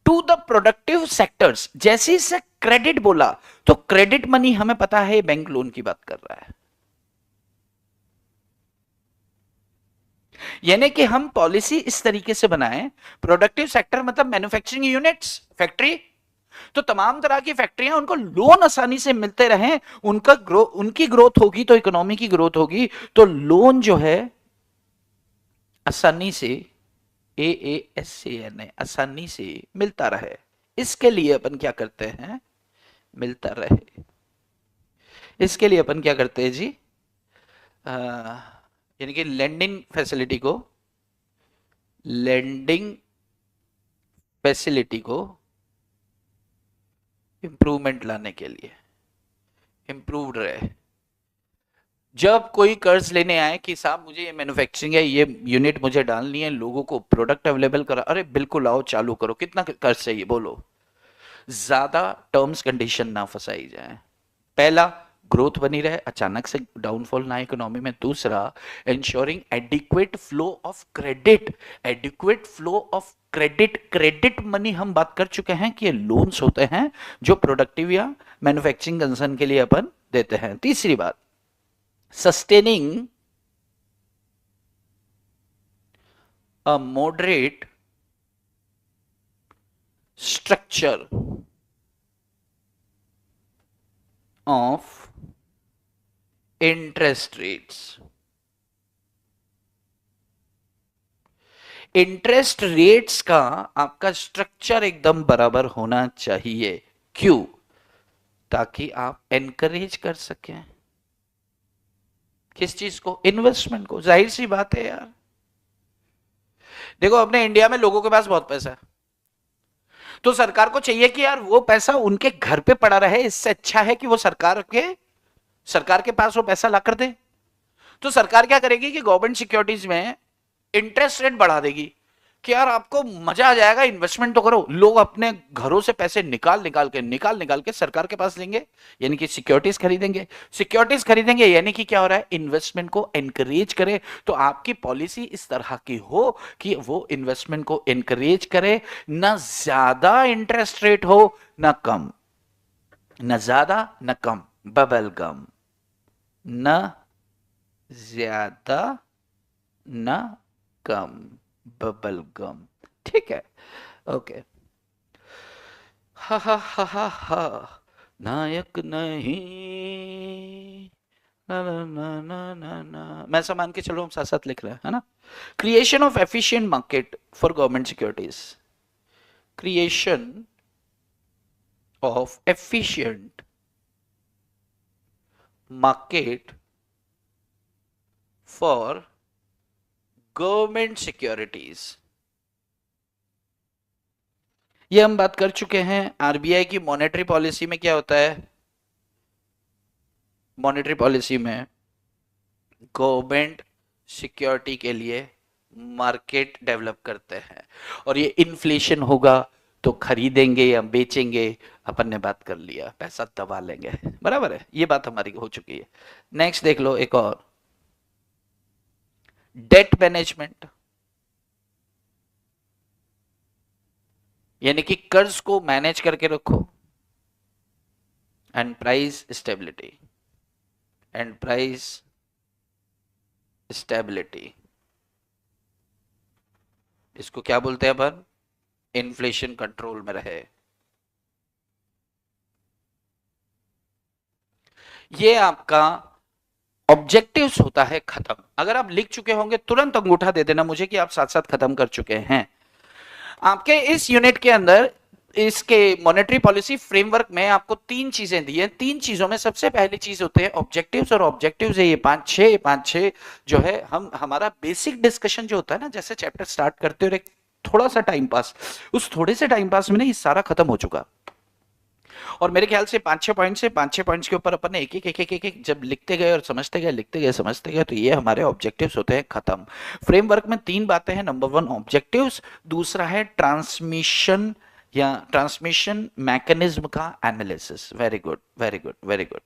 to the productive sectors. जैसे से क्रेडिट बोला तो क्रेडिट मनी हमें पता है बैंक लोन की बात कर रहा है, यानी कि हम पॉलिसी इस तरीके से बनाएं, प्रोडक्टिव सेक्टर मतलब मैन्युफैक्चरिंग यूनिट्स, फैक्ट्री, तो तमाम तरह की फैक्ट्रियां, उनको लोन आसानी से मिलते रहें, उनकी ग्रोथ होगी तो इकोनॉमी की ग्रोथ होगी, तो लोन जो है आसानी से AASAN आसानी से मिलता रहे, इसके लिए अपन क्या करते हैं, मिलता रहे, इसके लिए अपन क्या करते हैं जी, यानी कि लेंडिंग फैसिलिटी को इंप्रूवमेंट लाने के लिए, इंप्रूव्ड रहे। जब कोई कर्ज लेने आए कि साहब मुझे ये मैन्युफैक्चरिंग है, ये यूनिट मुझे डालनी है, लोगों को प्रोडक्ट अवेलेबल करा, अरे बिल्कुल आओ चालू करो, कितना कर्ज चाहिए बोलो, ज्यादा टर्म्स कंडीशन ना फंसाई जाए। पहला, ग्रोथ बनी रहे, अचानक से डाउनफॉल ना इकोनॉमी में। दूसरा, ensuring adequate flow of credit, adequate flow of credit, credit money हम बात कर चुके हैं कि ये लोन्स होते हैं जो प्रोडक्टिव या मैन्युफैक्चरिंग कंसर्न के लिए अपन देते हैं। तीसरी बात, sustaining a moderate structure of interest rates. Interest rates का आपका स्ट्रक्चर एकदम बराबर होना चाहिए। क्यों? ताकि आप एनकरेज कर सकें किस चीज को, इन्वेस्टमेंट को। जाहिर सी बात है यार, देखो अपने इंडिया में लोगों के पास बहुत पैसा है, तो सरकार को चाहिए कि यार वो पैसा उनके घर पे पड़ा रहे, इससे अच्छा है कि वो सरकार के पास वो पैसा ला कर दे। तो सरकार क्या करेगी कि गवर्नमेंट सिक्योरिटीज में इंटरेस्ट रेट बढ़ा देगी कि यार आपको मजा आ जाएगा, इन्वेस्टमेंट तो करो। लोग अपने घरों से पैसे निकाल निकाल के सरकार के पास देंगे, यानी कि सिक्योरिटीज खरीदेंगे, यानी कि क्या हो रहा है, इन्वेस्टमेंट को एनकरेज करे। तो आपकी पॉलिसी इस तरह की हो कि वो इन्वेस्टमेंट को एनकरेज करे, ना ज्यादा इंटरेस्ट रेट हो ना कम, न ज्यादा न कम, बबल गम, न ज्यादा न कम, बबल गम। ठीक है, ओके। हा हा हा हा हा, नायक नहीं, ना ना ना ना ना ना, मैं ऐसा मान के चलो हम साथ साथ लिख रहे हैं, है ना। Creation of efficient market for government securities, creation of efficient market for government securities। ये हम बात कर चुके हैं। आरबीआई की मॉनेटरी पॉलिसी में क्या होता है, मॉनेटरी पॉलिसी में गवर्नमेंट सिक्योरिटी के लिए मार्केट डेवलप करते हैं, और ये इन्फ्लेशन होगा तो खरीदेंगे या बेचेंगे, अपन ने बात कर लिया, पैसा दबा लेंगे, बराबर है, ये बात हमारी हो चुकी है। नेक्स्ट देख लो एक और, डेट मैनेजमेंट, यानी कि कर्ज को मैनेज करके रखो, and price stability, and price stability, इसको क्या बोलते हैं अपन, इन्फ्लेशन कंट्रोल में रहे। ये आपका ऑब्जेक्टिव्स होता है खत्म। अगर आप लिख चुके होंगे तुरंत अंगूठा दे देना मुझे कि आप साथ साथ खत्म कर चुके हैं। आपके इस यूनिट के अंदर इसके मॉनेटरी पॉलिसी फ्रेमवर्क में आपको 3 चीजें दी है। 3 चीजों में सबसे पहली चीज होते हैं ऑब्जेक्टिव्स, और ऑब्जेक्टिव्स है ये 5-6 जो है हमारा बेसिक डिस्कशन जो होता है ना, जैसे चैप्टर स्टार्ट करते हो थोड़ा सा टाइम पास, उस थोड़े से टाइम पास में ना ये सारा खत्म हो चुका। और मेरे ख्याल से 5-6 पॉइंट्स है, 5-6 पॉइंट्स के ऊपर अपन ने एक एक जब लिखते गए और समझते गए तो ये हमारे ऑब्जेक्टिव्स होते हैं खत्म। फ्रेमवर्क में 3 बातें हैं। नंबर 1 ऑब्जेक्टिव्स, दूसरा है ट्रांसमिशन या ट्रांसमिशन मैकेनिज्म का analysis. Very good very good very good.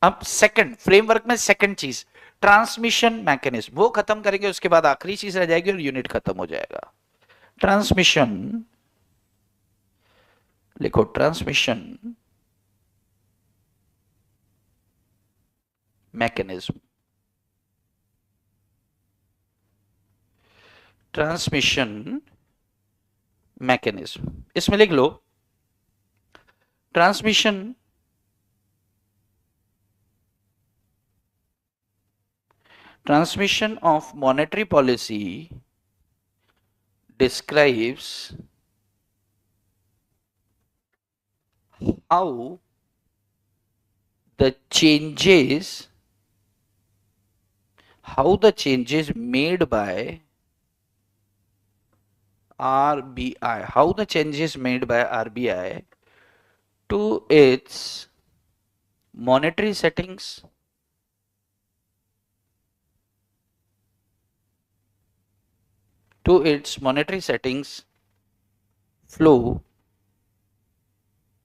अब सेकंड फ्रेमवर्क में सेकंड चीज ट्रांसमिशन मैकेनिज्म, वो खत्म करेंगे, उसके बाद आखिरी चीज रह जाएगी और यूनिट खत्म हो जाएगा। ट्रांसमिशन, लिखो ट्रांसमिशन मैकेनिज्म, ट्रांसमिशन मैकेनिज्म, इसमें लिख लो transmission of monetary policy describes how the changes made by RBI to its monetary settings flow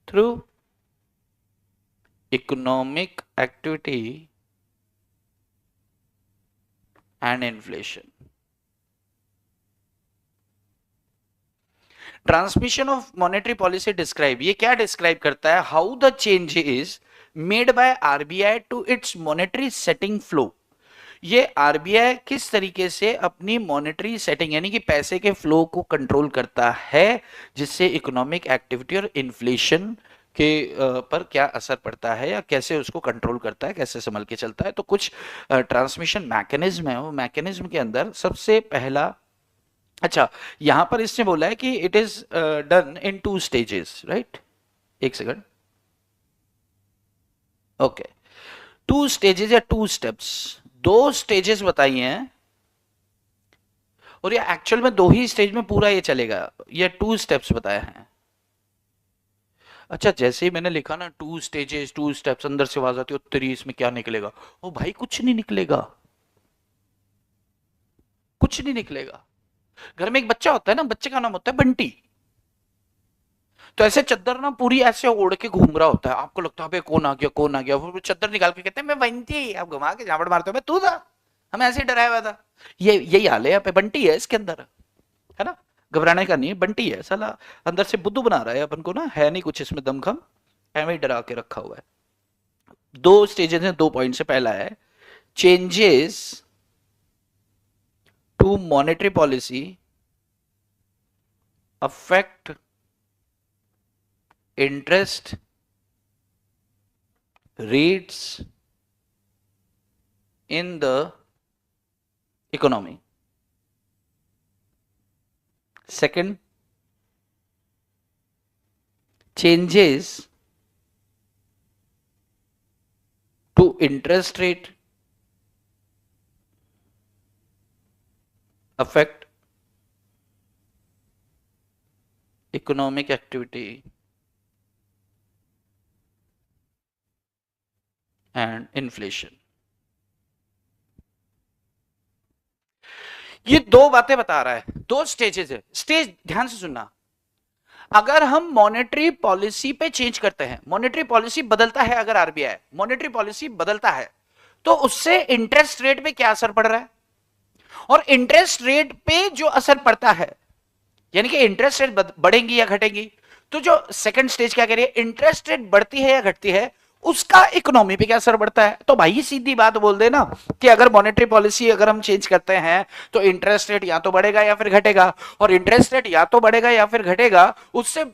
through economic activity and inflation. Transmission of monetary policy describe, ये क्या describe करता है? How the changes made by RBI to its monetary setting flow. ये RBI किस तरीके से अपनी monetary setting यानी कि पैसे के फ्लो को कंट्रोल करता है, जिससे इकोनॉमिक एक्टिविटी और इन्फ्लेशन के पर क्या असर पड़ता है या कैसे उसको कंट्रोल करता है, कैसे संभल के चलता है। तो कुछ ट्रांसमिशन मैकेनिज्म है, वो मैकेनिज्म के अंदर सबसे पहला, अच्छा यहां पर इसने बोला है कि it is done in 2 stages, right? एक सेकंड, ओके 2 स्टेजेस या 2 स्टेप्स, 2 स्टेजेस बताई हैं और ये एक्चुअल में 2 ही स्टेज में पूरा ये चलेगा, ये 2 स्टेप्स बताए हैं। अच्छा जैसे ही मैंने लिखा ना 2 स्टेजेस 2 स्टेप्स, अंदर से आवाज आती है तेरी इसमें क्या निकलेगा? ओ भाई कुछ नहीं निकलेगा, कुछ नहीं निकलेगा। घर में एक बच्चा होता है ना, बच्चे का नाम होता है बंटी, तो ऐसे चद्दर ना पूरी ऐसे ओढ़ के घूम रहा होता है, आपको लगता है कौन आ गया कौन आ गया, वो चद्दर निकाल के कहते हैं मैं बंटी, आप घुमा के झापड़ मारते हो मैं तू था, हमें ऐसे डराया हुआ था। ये यही हाल है यहाँ पे, बंटी है इसके अंदर, है ना, घबराने का नहीं है, बंटी है साला, अंदर से बुद्धू बना रहा है अपन को ना, है नहीं कुछ इसमें दमखम, एवं ही डरा के रखा हुआ है। 2 स्टेजेस हैं, 2 पॉइंट से, पहला है changes to monetary policy affect interest rates in the economy. Second, changes to interest rate affect economic activity and inflation. ये 2 बातें बता रहा है, 2 स्टेजेस है। स्टेज ध्यान से सुनना, अगर हम मॉनेटरी पॉलिसी पे चेंज करते हैं, मॉनेटरी पॉलिसी बदलता है, अगर आरबीआई मॉनेटरी पॉलिसी बदलता है तो उससे इंटरेस्ट रेट पे क्या असर पड़ रहा है, और इंटरेस्ट रेट पे जो असर पड़ता है यानी कि इंटरेस्ट रेट बढ़ेंगी या घटेंगी, तो जो सेकंड स्टेज क्या कह रही है, इंटरेस्ट रेट बढ़ती है या घटती है, उसका इकोनॉमी पे क्या असर पड़ता है। तो भाई सीधी बात बोल देना कि अगर मॉनेटरी पॉलिसी अगर हम चेंज करते हैं तो इंटरेस्ट रेट या तो बढ़ेगा या फिर घटेगा, और इंटरेस्ट रेट या तो बढ़ेगा या फिर घटेगा, उससे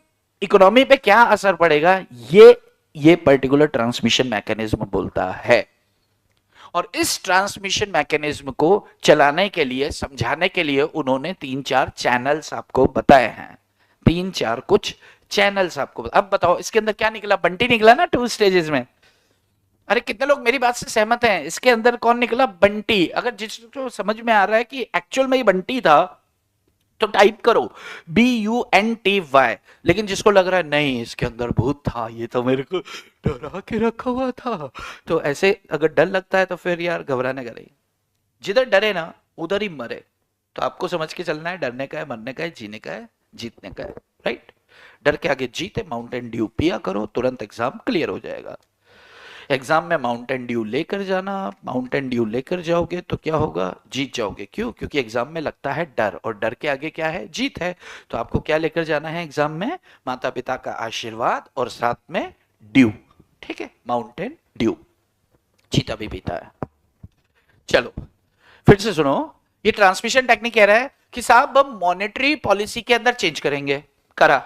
इकोनॉमी पे क्या असर पड़ेगा, ये पर्टिकुलर ट्रांसमिशन मैकेनिज्म बोलता है। और इस ट्रांसमिशन मैकेनिज्म को चलाने के लिए, समझाने के लिए उन्होंने 3-4 चैनल्स आपको बताए हैं, 3-4 कुछ चैनल्स आपको। अब बताओ इसके अंदर क्या निकला, बंटी निकला ना 2 स्टेजेस में। अरे कितने लोग मेरी बात से सहमत हैं, इसके अंदर कौन निकला, बंटी। अगर जिसको समझ में आ रहा है कि एक्चुअल में ये बंटी था, तो टाइप करो BUNTY, लेकिन जिसको लग रहा है नहीं इसके अंदर भूत था, ये तो मेरे को डरा के रखा हुआ था, तो ऐसे अगर डर लगता है तो फिर यार घबराने का नहीं, जिधर डरे ना उधर ही मरे। तो आपको समझ के चलना है, डरने का है, मरने का है, जीने का है, जीतने का है, राइट। डर के आगे जीत है, माउंटेन ड्यू पिया करो, तुरंत एग्जाम क्लियर हो जाएगा। एग्जाम में माउंटेन ड्यू लेकर जाना, माउंटेन ड्यू लेकर जाओगे तो क्या होगा, जीत जाओगे। क्यों? क्योंकि एग्जाम में लगता है डर, और डर के आगे क्या है, जीत है। तो आपको क्या लेकर जाना है एग्जाम में, माता पिता का आशीर्वाद और साथ में ड्यू, ठीक है, माउंटेन ड्यू, जीता भी पीता है। चलो फिर से सुनो, ये ट्रांसमिशन टेक्निक कह रहा है कि साहब हम मॉनेटरी पॉलिसी के अंदर चेंज करेंगे, करा।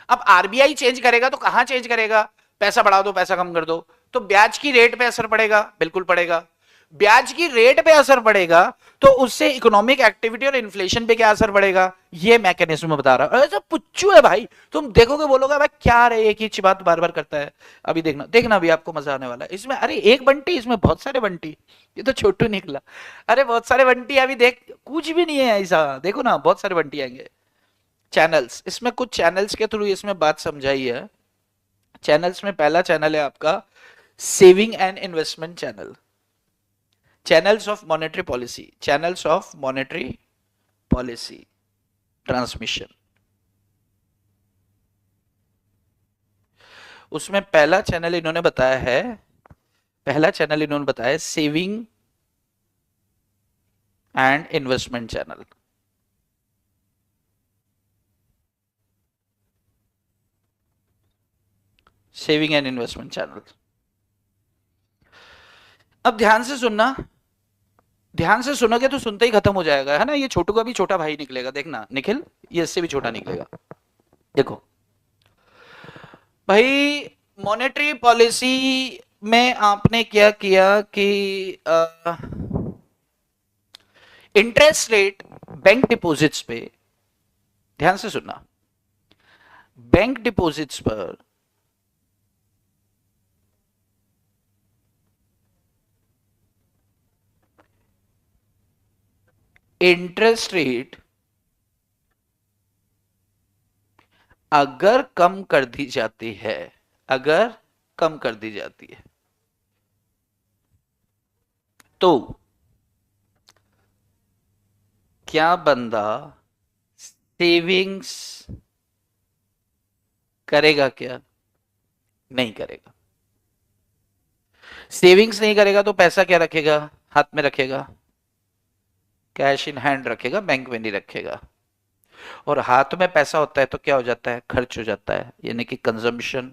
अब आरबीआई चेंज करेगा तो कहां चेंज करेगा, पैसा बढ़ा दो पैसा कम कर दो, तो ब्याज की रेट पे असर पड़ेगा, बिल्कुल पड़ेगा। ब्याज की रेट पे असर पड़ेगा तो उससे इकोनॉमिक एक्टिविटी और इन्फ्लेशन पे क्या असर पड़ेगा, ये मैकेनिज्म बता रहा है। ऐसा पुच्चू है भाई, तुम देखोगे बोलोगे भाई क्या रे एक ही बात बार बार करता है। अभी देखना देखना भी आपको मजा आने वाला है इसमें। अरे एक बंटी, इसमें बहुत सारे बंटी, ये तो छोटू निकला। अरे बहुत सारे बंटी, अभी देख कुछ भी नहीं है ऐसा, देखो ना बहुत सारे बंटी आएंगे। चैनल्स, इसमें कुछ चैनल्स के थ्रू इसमें बात समझाई है। चैनल्स में पहला चैनल है आपका saving and investment channel, channels of monetary policy, channels of monetary policy transmission. उसमें पहला चैनल इन्होंने बताया है, पहला चैनल इन्होंने बताया saving and investment channel. Saving and investment channel. अब ध्यान से सुनना, ध्यान से सुनोगे तो सुनते ही खत्म हो जाएगा, है ना। ये छोटू का भी छोटा भाई निकलेगा, देखना निखिल, ये इससे भी छोटा निकलेगा। देखो भाई, मॉनेटरी पॉलिसी में आपने क्या किया कि इंटरेस्ट रेट बैंक डिपॉजिट्स पे, ध्यान से सुनना, बैंक डिपॉजिट्स पर इंटरेस्ट रेट अगर कम कर दी जाती है, अगर कम कर दी जाती है तो क्या बंदा सेविंग्स करेगा, क्या नहीं करेगा। सेविंग्स नहीं करेगा तो पैसा क्या रखेगा, हाथ में रखेगा, कैश इन हैंड रखेगा, बैंक में नहीं रखेगा। और हाथ में पैसा होता है तो क्या हो जाता है, खर्च हो जाता है, यानी कि कंजम्पशन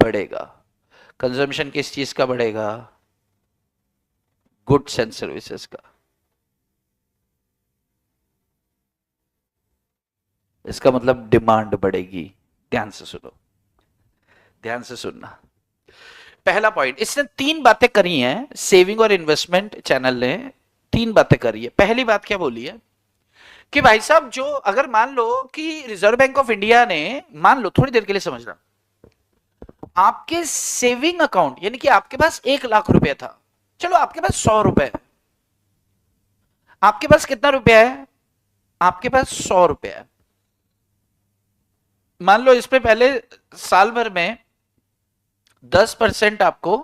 बढ़ेगा। कंजम्पशन किस चीज का बढ़ेगा, गुड्स एंड सर्विसेज का। इसका मतलब डिमांड बढ़ेगी। ध्यान से सुनो, ध्यान से सुनना। पहला पॉइंट, इसने तीन बातें करी हैं, सेविंग और इन्वेस्टमेंट चैनल ने तीन बातें करी है। पहली बात क्या बोली है कि भाई साहब, जो अगर मान लो कि रिजर्व बैंक ऑफ इंडिया ने, मान लो थोड़ी देर के लिए समझना, आपके सेविंग अकाउंट, यानी कि आपके पास 1 लाख रुपया था, चलो आपके पास 100 रुपए है, आपके पास कितना रुपया है, आपके पास 100 रुपया है। मान लो इस पे पहले साल भर में 10% आपको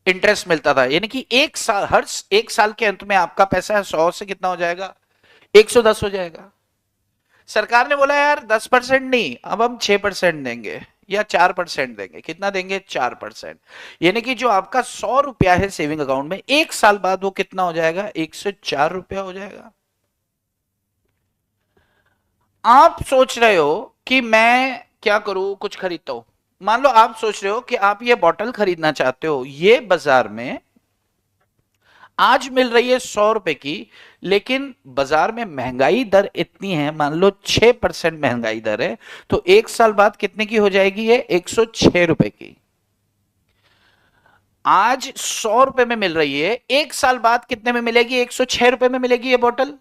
इंटरेस्ट मिलता था, यानी कि एक साल, हर एक साल के अंत में आपका पैसा 100 से कितना हो जाएगा, 110 हो जाएगा। सरकार ने बोला यार 10% नहीं, अब हम 6% देंगे या 4% देंगे। कितना देंगे, 4%। यानी कि जो आपका 100 रुपया है सेविंग अकाउंट में, एक साल बाद वो कितना हो जाएगा, 104 रुपया हो जाएगा। आप सोच रहे हो कि मैं क्या करूं, कुछ खरीदता हूं। मान लो आप सोच रहे हो कि आप ये बॉटल खरीदना चाहते हो, ये बाजार में आज मिल रही है 100 रुपए की, लेकिन बाजार में महंगाई दर इतनी है, मान लो 6% महंगाई दर है, तो एक साल बाद कितने की हो जाएगी ये, 106 रुपए की। आज 100 रुपए में मिल रही है, एक साल बाद कितने में मिलेगी, 106 रुपए में मिलेगी ये बोतल।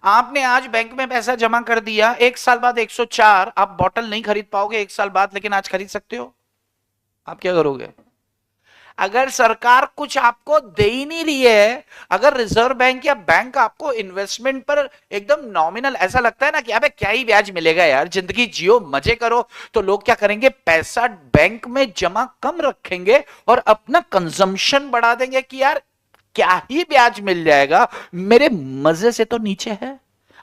आपने आज बैंक में पैसा जमा कर दिया, एक साल बाद 104, आप बोतल नहीं खरीद पाओगे एक साल बाद, लेकिन आज खरीद सकते हो। आप क्या करोगे, अगर सरकार कुछ आपको दे ही नहीं रही है, अगर रिजर्व बैंक या बैंक आपको इन्वेस्टमेंट पर एकदम नॉमिनल, ऐसा लगता है ना कि अबे क्या ही ब्याज मिलेगा यार, जिंदगी जियो मजे करो, तो लोग क्या करेंगे, पैसा बैंक में जमा कम रखेंगे और अपना कंजम्पशन बढ़ा देंगे कि यार क्या ही ब्याज मिल जाएगा, मेरे मजे से तो नीचे है,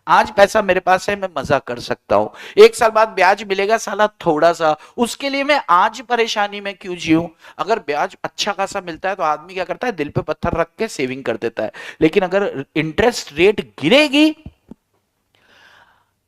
आज पैसा मेरे पास है, मैं मजा कर सकता हूं, एक साल बाद ब्याज मिलेगा साला थोड़ा सा, उसके लिए मैं आज परेशानी में क्यों जीऊं। अगर ब्याज अच्छा खासा मिलता है तो आदमी क्या करता है, दिल पे पत्थर रख के सेविंग कर देता है। लेकिन अगर इंटरेस्ट रेट गिरेगी,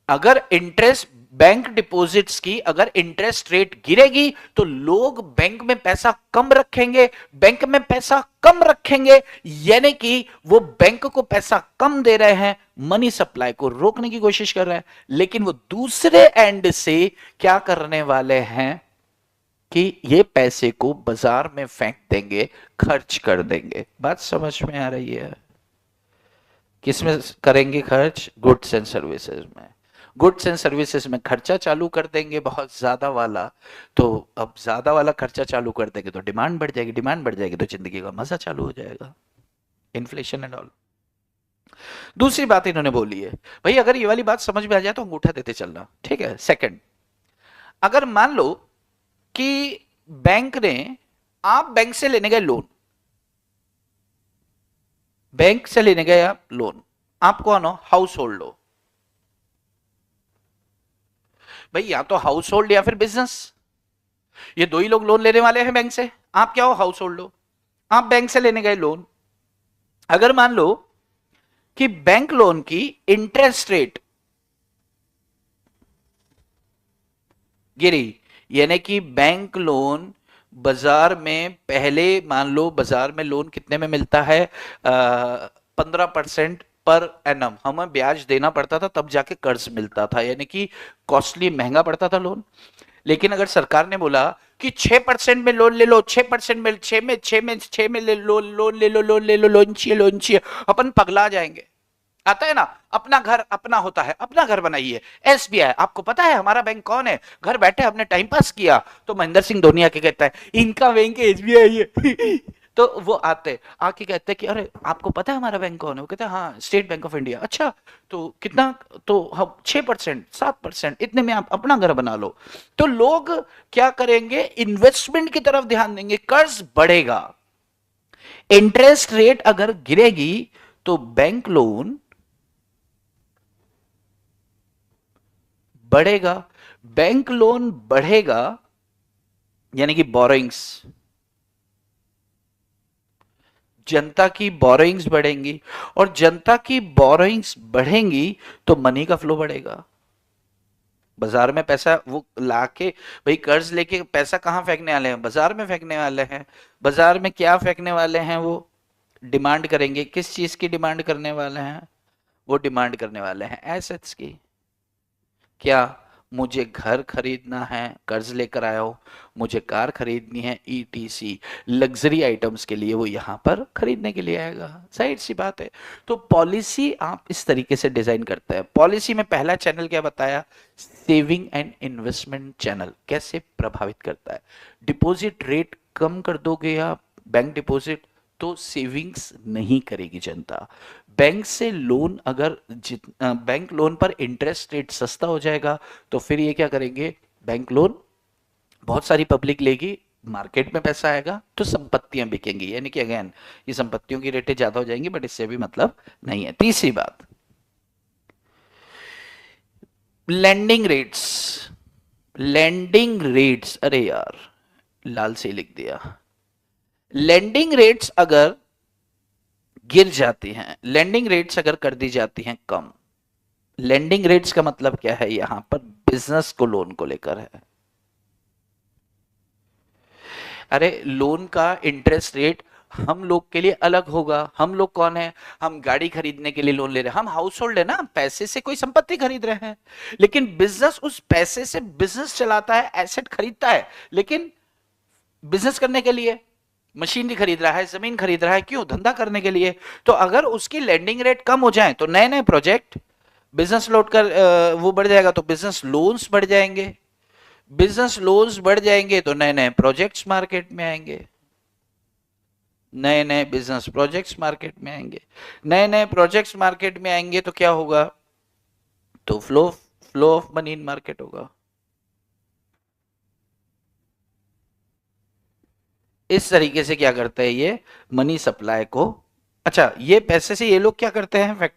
अगर इंटरेस्ट बैंक डिपॉजिट्स की अगर इंटरेस्ट रेट गिरेगी तो लोग बैंक में पैसा कम रखेंगे, बैंक में पैसा कम रखेंगे यानी कि वो बैंक को पैसा कम दे रहे हैं, मनी सप्लाई को रोकने की कोशिश कर रहे हैं, लेकिन वो दूसरे एंड से क्या करने वाले हैं कि ये पैसे को बाजार में फेंक देंगे, खर्च कर देंगे। बात समझ में आ रही है? किसमें करेंगे खर्च? गुड्स एंड सर्विसेज में। गुड्स एंड सर्विसेज में खर्चा चालू कर देंगे बहुत ज्यादा वाला, तो अब ज्यादा वाला खर्चा चालू कर देंगे तो डिमांड बढ़ जाएगी, डिमांड बढ़ जाएगी तो जिंदगी का मजा चालू हो जाएगा, इन्फ्लेशन एंड ऑल। दूसरी बात इन्होंने बोली है, भाई अगर ये वाली बात समझ में आ जाए तो अंगूठा देते चलना, ठीक है। सेकंड, अगर मान लो कि बैंक ने, आप बैंक से लेने गए लोन, बैंक से लेने गए आप लोन, आप कौन हो? हाउस होल्ड हो भाई, या तो हाउस होल्ड या फिर बिजनेस, ये दो ही लोग लोन लेने वाले हैं बैंक से। आप क्या हो? हाउस होल्ड हो, आप बैंक से लेने गए लोन। अगर मान लो कि बैंक लोन की इंटरेस्ट रेट गिरी, यानी कि बैंक लोन बाजार में, पहले मान लो बाजार में लोन कितने में मिलता है, 15% पर एनम हमें ब्याज देना पड़ता था, तब जाके कर्ज मिलता था, यानी कि कॉस्टली, महंगा पड़ता था लोन। लेकिन अगर सरकार ने बोला कि 6% में लोन ले लो, 6% में, 6 में लोन ले लो, लोन चाहिए, अपन पगला जाएंगे। आता है ना, अपना घर अपना होता है, अपना घर बनाइए, एसबीआई, आपको पता है हमारा बैंक कौन है, घर बैठे हमने टाइम पास किया, तो महेंद्र सिंह धोनी आके कहता है इनका बैंक एसबीआई है तो वो आते आके कहते हैं कि अरे आपको पता है हमारा बैंक कौन है, वो कहते हैं हाँ स्टेट बैंक ऑफ इंडिया। अच्छा तो कितना, तो हम 6%, 7%, इतने में आप अपना घर बना लो। तो लोग क्या करेंगे, इन्वेस्टमेंट की तरफ ध्यान देंगे, कर्ज बढ़ेगा। इंटरेस्ट रेट अगर गिरेगी तो बैंक लोन बढ़ेगा, बैंक लोन बढ़ेगा यानी कि बोरोइंग्स, जनता की बोरोइंग्स बढ़ेंगी, और जनता की बोरोइंग्स बढ़ेंगी तो मनी का फ्लो बढ़ेगा। बाजार में पैसा वो लाके, भाई कर्ज लेके पैसा कहां फेंकने वाले हैं? बाजार में फेंकने वाले हैं। बाजार में क्या फेंकने वाले हैं? वो डिमांड करेंगे। किस चीज की डिमांड करने वाले हैं? वो डिमांड करने वाले हैं एसेट्स की। क्या? मुझे घर खरीदना है, कर्ज लेकर आया हो, मुझे कार खरीदनी है, ईटीसी लग्जरी आइटम्स के लिए वो यहां पर खरीदने के लिए आएगा, जाहिर सी बात है। तो पॉलिसी आप इस तरीके से डिजाइन करते हैं। पॉलिसी में पहला चैनल क्या बताया? सेविंग एंड इन्वेस्टमेंट चैनल कैसे प्रभावित करता है। डिपॉजिट रेट कम कर दोगे आप, बैंक डिपॉजिट, तो सेविंग्स नहीं करेगी जनता। बैंक से लोन अगर बैंक लोन पर इंटरेस्ट रेट सस्ता हो जाएगा तो फिर ये क्या करेंगे, बैंक लोन बहुत सारी पब्लिक लेगी, मार्केट में पैसा आएगा तो संपत्तियां बिकेंगी, यानी कि अगेन ये संपत्तियों की रेटें ज्यादा हो जाएंगी, बट इससे भी मतलब नहीं है। तीसरी बात, लैंडिंग रेट्स। लैंडिंग रेट्स, अरे यार लाल से लिख दिया। लैंडिंग रेट्स अगर गिर जाती हैं, लैंडिंग रेट्स अगर कर दी जाती हैं कम, लैंडिंग रेट्स का मतलब क्या है? यहां पर बिजनेस को लोन को लेकर है। अरे लोन का इंटरेस्ट रेट हम लोग के लिए अलग होगा। हम लोग कौन है? हम गाड़ी खरीदने के लिए लोन ले रहे हैं, हम हाउस होल्ड है ना, पैसे से कोई संपत्ति खरीद रहे हैं। लेकिन बिजनेस उस पैसे से बिजनेस चलाता है, एसेट खरीदता है, लेकिन बिजनेस करने के लिए मशीनरी खरीद रहा है, जमीन खरीद रहा है, क्यों? धंधा करने के लिए। तो अगर उसकी लैंडिंग रेट कम हो जाए तो नए नए प्रोजेक्ट, बिजनेस लोड कर वो बढ़ जाएगा तो बिजनेस लोन्स बढ़ जाएंगे, बिजनेस लोन्स बढ़ जाएंगे तो नए नए प्रोजेक्ट्स मार्केट में आएंगे। नए नए बिजनेस प्रोजेक्ट्स मार्केट में आएंगे, नए नए प्रोजेक्ट्स मार्केट में आएंगे तो क्या होगा, तो flow flow of money in market होगा। इस तरीके से क्या करता है ये, मनी सप्लाई को, अच्छा ये पैसे से ये लोग क्या करते हैं,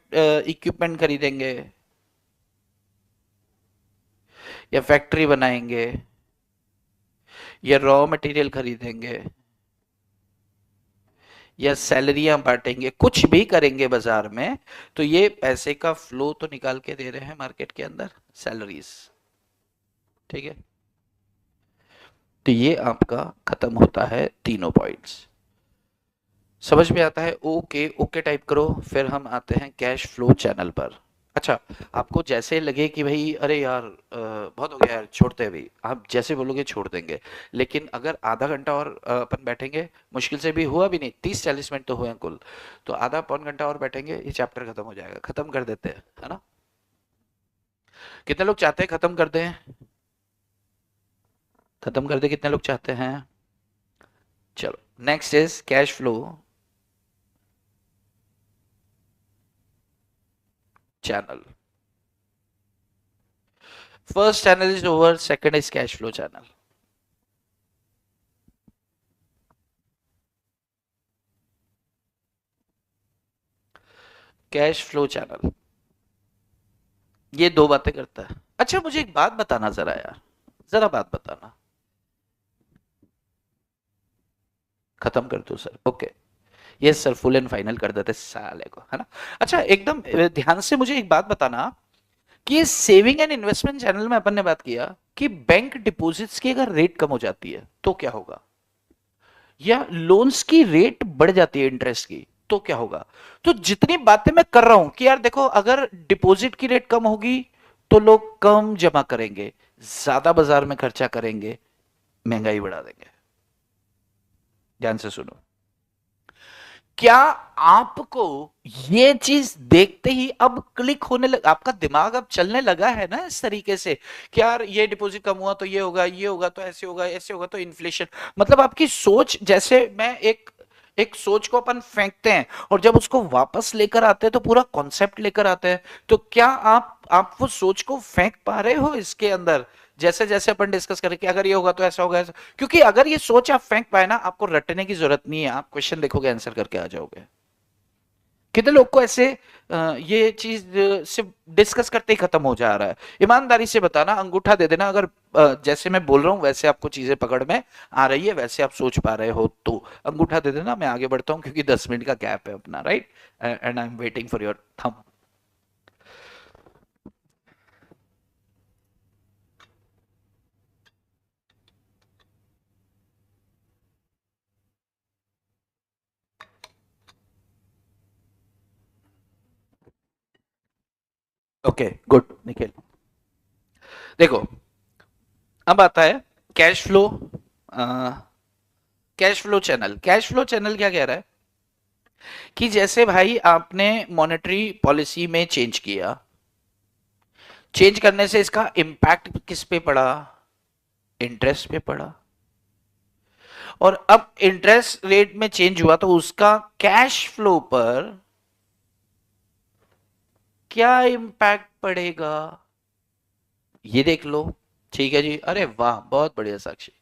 इक्विपमेंट खरीदेंगे या फैक्ट्री बनाएंगे या रॉ मटेरियल खरीदेंगे या सैलरियां बांटेंगे, कुछ भी करेंगे बाजार में, तो ये पैसे का फ्लो तो निकाल के दे रहे हैं मार्केट के अंदर, सैलरीज। ठीक है, तो ये आपका खत्म होता है तीनों पॉइंट्स। समझ में आता है, ओके ओके टाइप करो। फिर हम आते हैं कैश फ्लो चैनल पर। अच्छा, आपको जैसे लगे कि भाई अरे यार बहुत हो गया यार, छोड़ते हैं अभी, आप जैसे बोलोगे छोड़ देंगे, लेकिन अगर आधा घंटा और अपन बैठेंगे, मुश्किल से भी हुआ भी नहीं, 30-40 मिनट तो हुए हैं कुल, तो आधा पौन घंटा और बैठेंगे, ये चैप्टर खत्म हो जाएगा, खत्म कर देते हैं, है ना। कितने लोग चाहते हैं खत्म कर दें, खत्म कर दे, कितने लोग चाहते हैं। चलो, next is cash flow channel. First channel is over, second is cash flow channel. Cash flow channel ये दो बातें करता है। अच्छा मुझे एक बात बताना जरा यार, जरा बात बताना, खत्म कर दो सर, ओके, ये सर फुल एंड फाइनल कर देते साले को, है ना। अच्छा एकदम ध्यान से मुझे एक बात बताना कि ये सेविंग एंड इन्वेस्टमेंट चैनल में अपन ने बात किया कि बैंक डिपॉजिट्स की अगर रेट कम हो जाती है तो क्या होगा, या लोन्स की रेट बढ़ जाती है इंटरेस्ट की तो क्या होगा। तो जितनी बातें मैं कर रहा हूं कि यार देखो, अगर डिपॉजिट की रेट कम होगी तो लोग कम जमा करेंगे, ज्यादा बाजार में खर्चा करेंगे, महंगाई बढ़ा देंगे। ध्यान से सुनो, क्या आपको ये चीज देखते ही अब क्लिक होने लगा, आपका दिमाग अब चलने लगा है ना इस तरीके से कि यार ये डिपॉजिट कम हुआ तो ये होगा, ये होगा तो ऐसे होगा, ऐसे होगा तो इन्फ्लेशन, मतलब आपकी सोच, जैसे मैं एक एक सोच को अपन फेंकते हैं और जब उसको वापस लेकर आते हैं तो पूरा कॉन्सेप्ट लेकर आते हैं, तो क्या आप वो सोच को फेंक पा रहे हो इसके अंदर, जैसे जैसे अपन डिस्कस करें कि अगर ये होगा तो ऐसा होगा ऐसा, क्योंकि अगर ये सोच आप फेंक पाए ना, आपको रटने की जरूरत नहीं है, आप क्वेश्चन देखोगे आंसर करके आ जाओगे। कितने लोग को ऐसे ये चीज सिर्फ डिस्कस करते ही खत्म हो जा रहा है, ईमानदारी से बताना, अंगूठा दे देना अगर जैसे मैं बोल रहा हूं वैसे आपको चीजें पकड़ में आ रही है, वैसे आप सोच पा रहे हो तो अंगूठा दे देना, मैं आगे बढ़ता हूं क्योंकि 10 मिनट का गैप है अपना, right, and I am waiting for your thumb. Okay good Nikhil, देखो अब आता है cash flow, cash flow channel. Cash flow channel क्या कह रहा है कि जैसे भाई आपने मॉनेटरी पॉलिसी में चेंज किया, चेंज करने से इसका इम्पैक्ट किस पे पड़ा, इंटरेस्ट पे पड़ा, और अब इंटरेस्ट रेट में चेंज हुआ तो उसका कैश फ्लो पर क्या इम्पैक्ट पड़ेगा, ये देख लो। ठीक है जी, अरे वाह बहुत बढ़िया साक्षी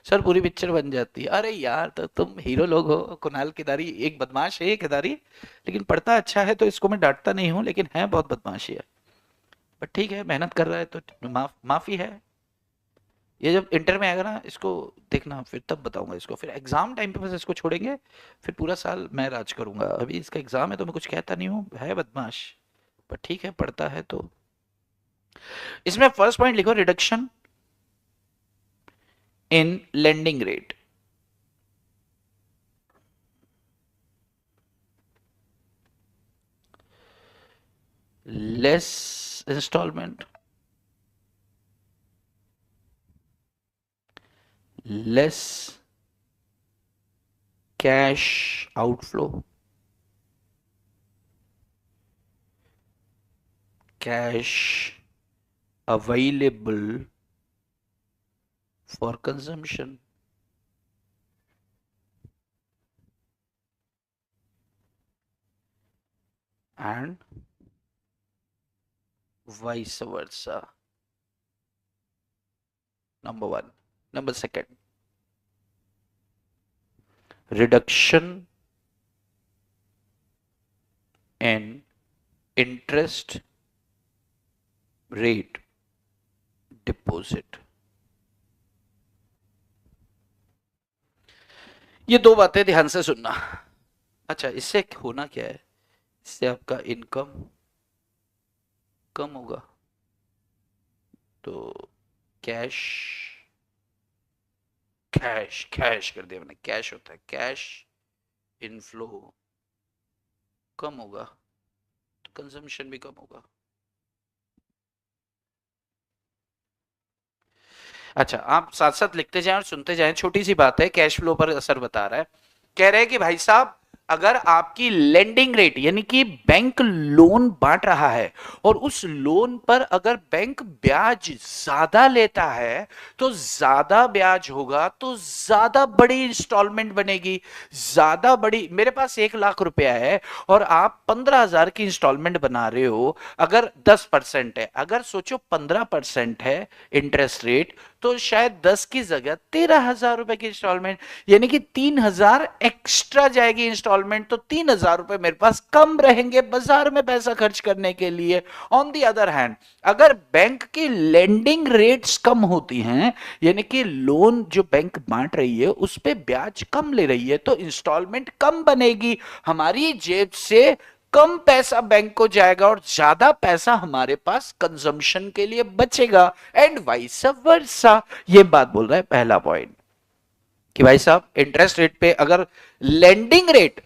सर, पूरी पिक्चर बन जाती है, अरे यार तो तुम हीरो लोग हो। कुणाल केदारी एक बदमाश है, ये केदारी, लेकिन पढ़ता अच्छा है तो इसको मैं डांटता नहीं हूं, लेकिन है बहुत बदमाशी है, बट ठीक है मेहनत कर रहा है तो माफी है। ये जब इंटर में आएगा ना इसको देखना, फिर तब बताऊंगा इसको, फिर एग्जाम टाइम पे बस इसको छोड़ेंगे, फिर पूरा साल मैं राज करूंगा, अभी इसका एग्जाम है तो मैं कुछ कहता नहीं हूँ, है बदमाश, पर ठीक है पढ़ता है तो। इसमें फर्स्ट पॉइंट लिखो, reduction in lending rate, less instalment, less cash outflow, cash available for consumption, and vice versa. Number one. Number second, reduction in interest rate deposit. ये दो बातें ध्यान से सुनना। अच्छा, इससे होना क्या है? इससे आपका इनकम कम होगा, तो कैश कैश कैश कर दिया मैंने, कैश होता है, कैश इनफ्लो कम होगा, तो कंजम्पशन भी कम होगा। अच्छा, आप साथ साथ लिखते जाएं और सुनते जाएं। छोटी सी बात है, कैश फ्लो पर असर बता रहा है। कह रहे हैं कि भाई साहब, अगर आपकी लेंडिंग रेट यानी कि बैंक लोन बांट रहा है और उस लोन पर अगर बैंक ब्याज ज्यादा लेता है, तो ज्यादा ब्याज होगा तो ज्यादा बड़ी इंस्टॉलमेंट बनेगी, ज्यादा बड़ी। मेरे पास 1 लाख रुपया है और आप 15,000 की इंस्टॉलमेंट बना रहे हो, अगर 10% है, अगर सोचो 15% है इंटरेस्ट रेट, तो शायद 10 की जगह 13,000 रुपए की इंस्टॉलमेंट, यानी कि 3,000 एक्स्ट्रा जाएगी इंस्टॉलमेंट, तो 3,000 रुपए मेरे पास कम रहेंगे बाजार में पैसा खर्च करने के लिए। ऑन दी अदर हैंड, अगर बैंक की लेंडिंग रेट्स कम होती हैं, यानी कि लोन जो बैंक बांट रही है उस पे ब्याज कम ले रही है, तो इंस्टॉलमेंट कम बनेगी, हमारी जेब से कम पैसा बैंक को जाएगा और ज्यादा पैसा हमारे पास कंजम्पशन के लिए बचेगा, एंड वाइस वर्सा। ये बात बोल रहा है पहला पॉइंट, कि भाई साहब इंटरेस्ट रेट पे अगर लेंडिंग रेट,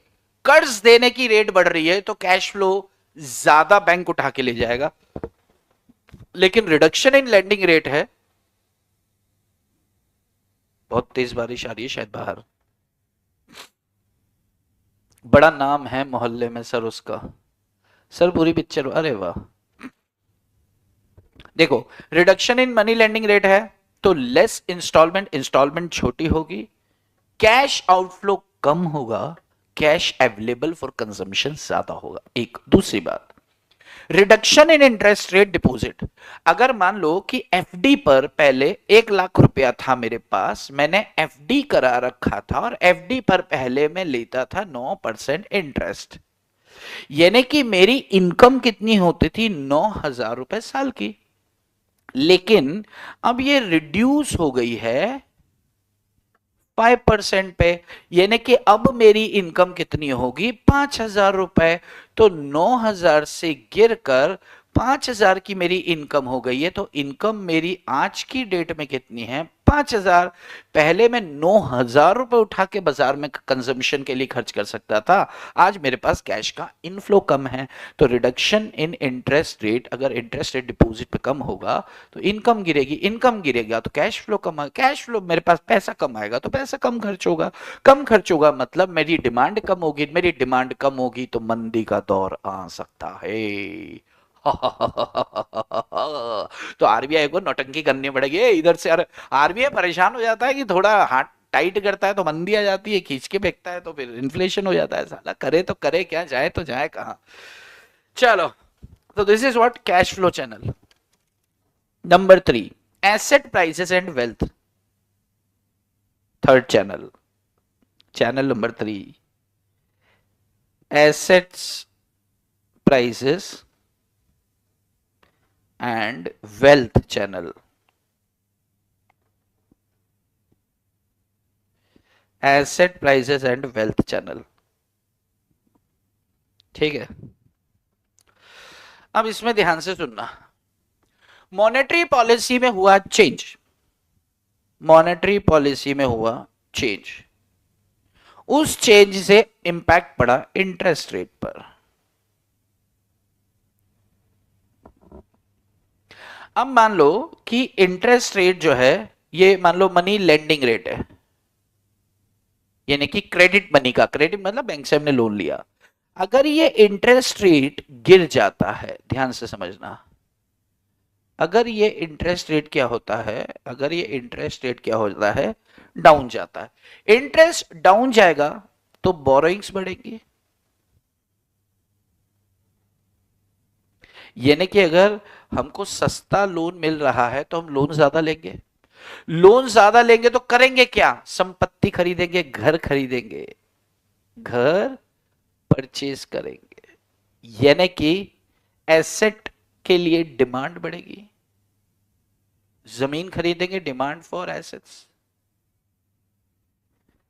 कर्ज देने की रेट बढ़ रही है, तो कैश फ्लो ज्यादा बैंक उठा के ले जाएगा, लेकिन रिडक्शन इन लेंडिंग रेट है। बहुत तेज बारिश आ रही है शायद बाहर, बड़ा नाम है मोहल्ले में सर उसका, सर पूरी पिक्चर, अरे वाह। देखो, reduction in money lending rate है तो लेस इंस्टॉलमेंट, इंस्टॉलमेंट छोटी होगी, कैश आउटफ्लो कम होगा, कैश अवेलेबल फॉर कंजम्पशन ज्यादा होगा। एक दूसरी बात, reduction in interest rate deposit. अगर मान लो कि एफडी पर पहले 1 लाख रुपया था मेरे पास, मैंने एफडी करा रखा था और एफडी पर पहले मैं लेता था 9% इंटरेस्ट, यानी कि मेरी इनकम कितनी होती थी? 9,000 रुपए साल की। लेकिन अब ये रिड्यूस हो गई है 5% पे, यानी कि अब मेरी इनकम कितनी होगी? 5,000 रुपए। तो 9,000 से गिरकर 5,000 की मेरी इनकम हो गई है, तो इनकम मेरी आज की डेट में कितनी है? 5,000। पहले मैं 9,000 रुपए उठा के बाजार में कंजम्पशन के लिए खर्च कर सकता था, आज मेरे पास कैश का इनफ्लो कम है। तो रिडक्शन इन इंटरेस्ट रेट, अगर इंटरेस्ट रेट डिपॉजिट पे कम होगा तो इनकम गिरेगी, इनकम गिरेगा तो कैश फ्लो कम, कैश फ्लो मेरे पास पैसा कम आएगा तो पैसा कम खर्च होगा, कम खर्च होगा मतलब मेरी डिमांड कम होगी, मेरी डिमांड कम होगी तो मंदी का दौर आ सकता है। तो आरबीआई को नौटंकी करनी पड़ेगी इधर से। यार आरबीआई परेशान हो जाता है कि थोड़ा हाथ टाइट करता है तो मंदी आ जाती है, खींच के फेंकता है तो फिर इन्फ्लेशन हो जाता है, साला करे तो करे क्या, जाए तो जाए कहां। चलो, तो this is what cash flow channel. Number 3, asset prices and wealth. Third channel, channel number 3, assets prices and wealth channel. Asset prices and wealth channel, ठीक है। अब इसमें ध्यान से सुनना, मॉनेटरी पॉलिसी में हुआ चेंज, मॉनेटरी पॉलिसी में हुआ चेंज, उस चेंज से इंपैक्ट पड़ा इंटरेस्ट रेट पर। अब मान लो कि इंटरेस्ट रेट जो है, ये मान लो मनी लेंडिंग रेट है, यानी कि क्रेडिट मनी का, क्रेडिट मतलब बैंक से हमने लोन लिया, अगर ये इंटरेस्ट रेट गिर जाता है, ध्यान से समझना, अगर ये इंटरेस्ट रेट क्या होता है, अगर ये इंटरेस्ट रेट क्या होता है? डाउन जाता है। इंटरेस्ट डाउन जाएगा तो बोरोइंग्स बढ़ेंगी, यानी कि अगर हमको सस्ता लोन मिल रहा है तो हम लोन ज्यादा लेंगे, लोन ज्यादा लेंगे तो करेंगे क्या, संपत्ति खरीदेंगे, घर खरीदेंगे, घर परचेज करेंगे, यानी कि एसेट के लिए डिमांड बढ़ेगी, जमीन खरीदेंगे, डिमांड फॉर एसेट्स,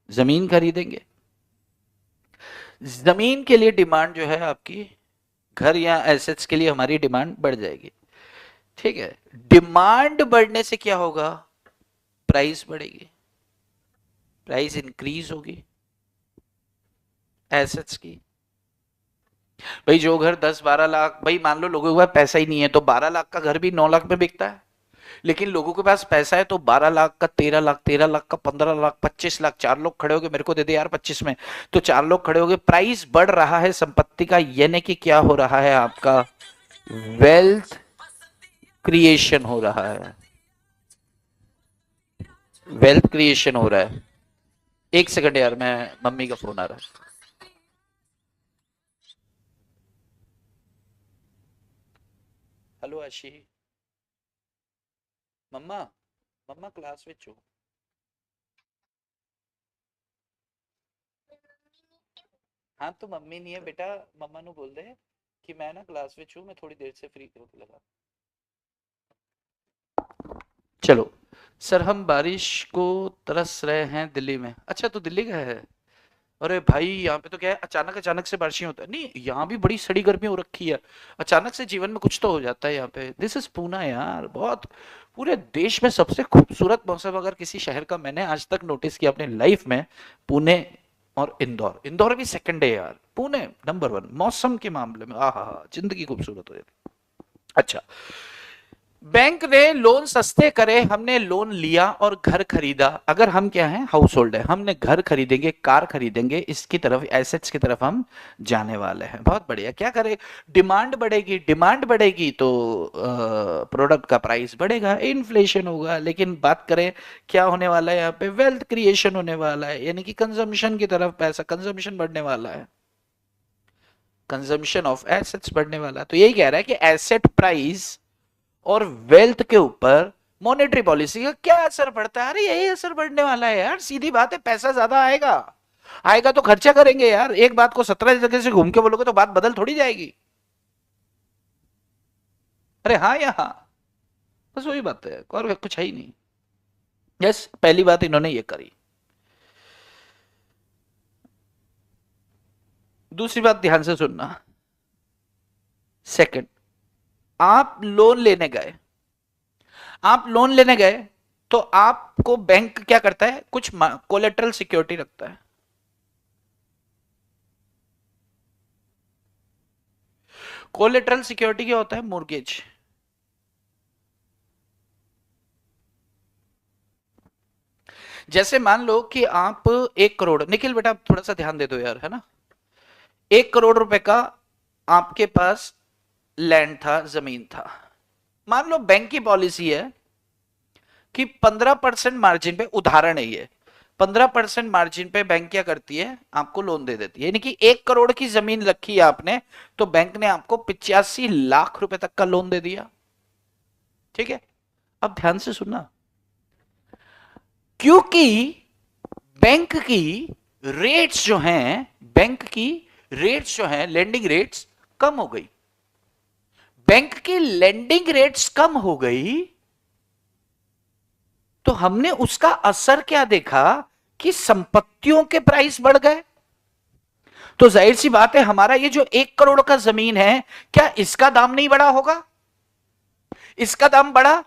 जमीन खरीदेंगे, जमीन के लिए डिमांड जो है आपकी, घर या एसेट्स के लिए हमारी डिमांड बढ़ जाएगी। ठीक है, डिमांड बढ़ने से क्या होगा, प्राइस बढ़ेगी, प्राइस इंक्रीज होगी एसेट्स की। भाई जो घर 10-12 लाख, भाई मान लो लोगों के पास पैसा ही नहीं है तो 12 लाख का घर भी 9 लाख में बिकता है, लेकिन लोगों के पास पैसा है तो 12 लाख का, 13 लाख, 13 लाख का, 15 लाख, 25 लाख, 4 लोग खड़े हो गए, मेरे को दे दे यार 25 में, तो 4 लोग खड़े हो गए, प्राइस बढ़ रहा है संपत्ति का, यानी कि क्या हो रहा है आपका, वेल्थ क्रिएशन हो रहा है, वेल्थ क्रिएशन हो रहा है। एक सेकंड यार, मैं मम्मी का फोन आ रहा है। हेलो आशी, मम्मा, मम्मा क्लास ਵਿੱਚ ਹੋ? हाँ तो मम्मी नहीं है बेटा, मम्मा ਨੂੰ बोल दे कि मैं ना क्लास ਵਿੱਚ हूँ, मैं थोड़ी देर से फ्री होके लगा। चलो सर, हम बारिश को तरस रहे हैं दिल्ली में। अच्छा तो दिल्ली का है? अरे भाई यहाँ पे तो क्या है, अचानक अचानक से बारिशें होता है, नहीं यहाँ भी बड़ी सड़ी गर्मी हो रखी है, अचानक से जीवन में कुछ तो हो जाता है यहाँ पे। दिस इज पूना यार, बहुत, पूरे देश में सबसे खूबसूरत मौसम अगर किसी शहर का मैंने आज तक नोटिस किया अपने लाइफ में, पुणे और इंदौर, इंदौर भी सेकंड है यार, पुणे नंबर 1 मौसम के मामले में। आहा, जिंदगी खूबसूरत हो जाती। अच्छा, बैंक ने लोन सस्ते करे, हमने लोन लिया और घर खरीदा। अगर हम क्या हैं, हाउस होल्ड है, हमने घर खरीदेंगे, कार खरीदेंगे, इसकी तरफ, एसेट्स की तरफ हम जाने वाले हैं। बहुत बढ़िया, क्या करें, डिमांड बढ़ेगी, डिमांड बढ़ेगी तो प्रोडक्ट का प्राइस बढ़ेगा, इन्फ्लेशन होगा। लेकिन बात करें क्या होने वाला है यहाँ पे, वेल्थ क्रिएशन होने वाला है, यानी कि कंजम्पशन की तरफ पैसा, कंजम्पशन बढ़ने वाला है, कंजम्पशन ऑफ एसेट्स बढ़ने वाला है। तो यही कह रहा है कि एसेट प्राइस और वेल्थ के ऊपर मॉनेटरी पॉलिसी का क्या असर पड़ता है। अरे यही असर पड़ने वाला है यार, सीधी बात है, पैसा ज्यादा आएगा, आएगा तो खर्चा करेंगे यार। एक बात को 17 जगह से घूम के बोलोगे तो बात बदल थोड़ी जाएगी। अरे हाँ या हाँ, बस वही बात है, और कुछ है ही नहीं। यस, पहली बात इन्होंने ये करी। दूसरी बात ध्यान से सुनना, सेकंड, आप लोन लेने गए, आप लोन लेने गए तो आपको बैंक क्या करता है, कुछ कोलेटरल सिक्योरिटी रखता है। कोलेटरल सिक्योरिटी क्या होता है, मोर्गेज। जैसे मान लो कि आप 1 करोड़, निखिल बेटा थोड़ा सा ध्यान दे दो यार, है ना, 1 करोड़ रुपए का आपके पास लैंड था, जमीन था। मान लो बैंक की पॉलिसी है कि 15% मार्जिन पे, उदाहरण है ये, 15% मार्जिन पे बैंक क्या करती है, आपको लोन दे देती है। यानी कि 1 करोड़ की जमीन रखी है आपने, तो बैंक ने आपको 85 लाख रुपए तक का लोन दे दिया। ठीक है, अब ध्यान से सुनना, क्योंकि बैंक की रेट्स जो हैं, बैंक की रेट्स जो हैं, लेंडिंग रेट्स कम हो गई, बैंक की लेंडिंग रेट्स कम हो गई, तो हमने उसका असर क्या देखा कि संपत्तियों के प्राइस बढ़ गए। तो जाहिर सी बात है, हमारा ये जो 1 करोड़ का जमीन है, क्या इसका दाम नहीं बढ़ा होगा, इसका दाम बढ़ा,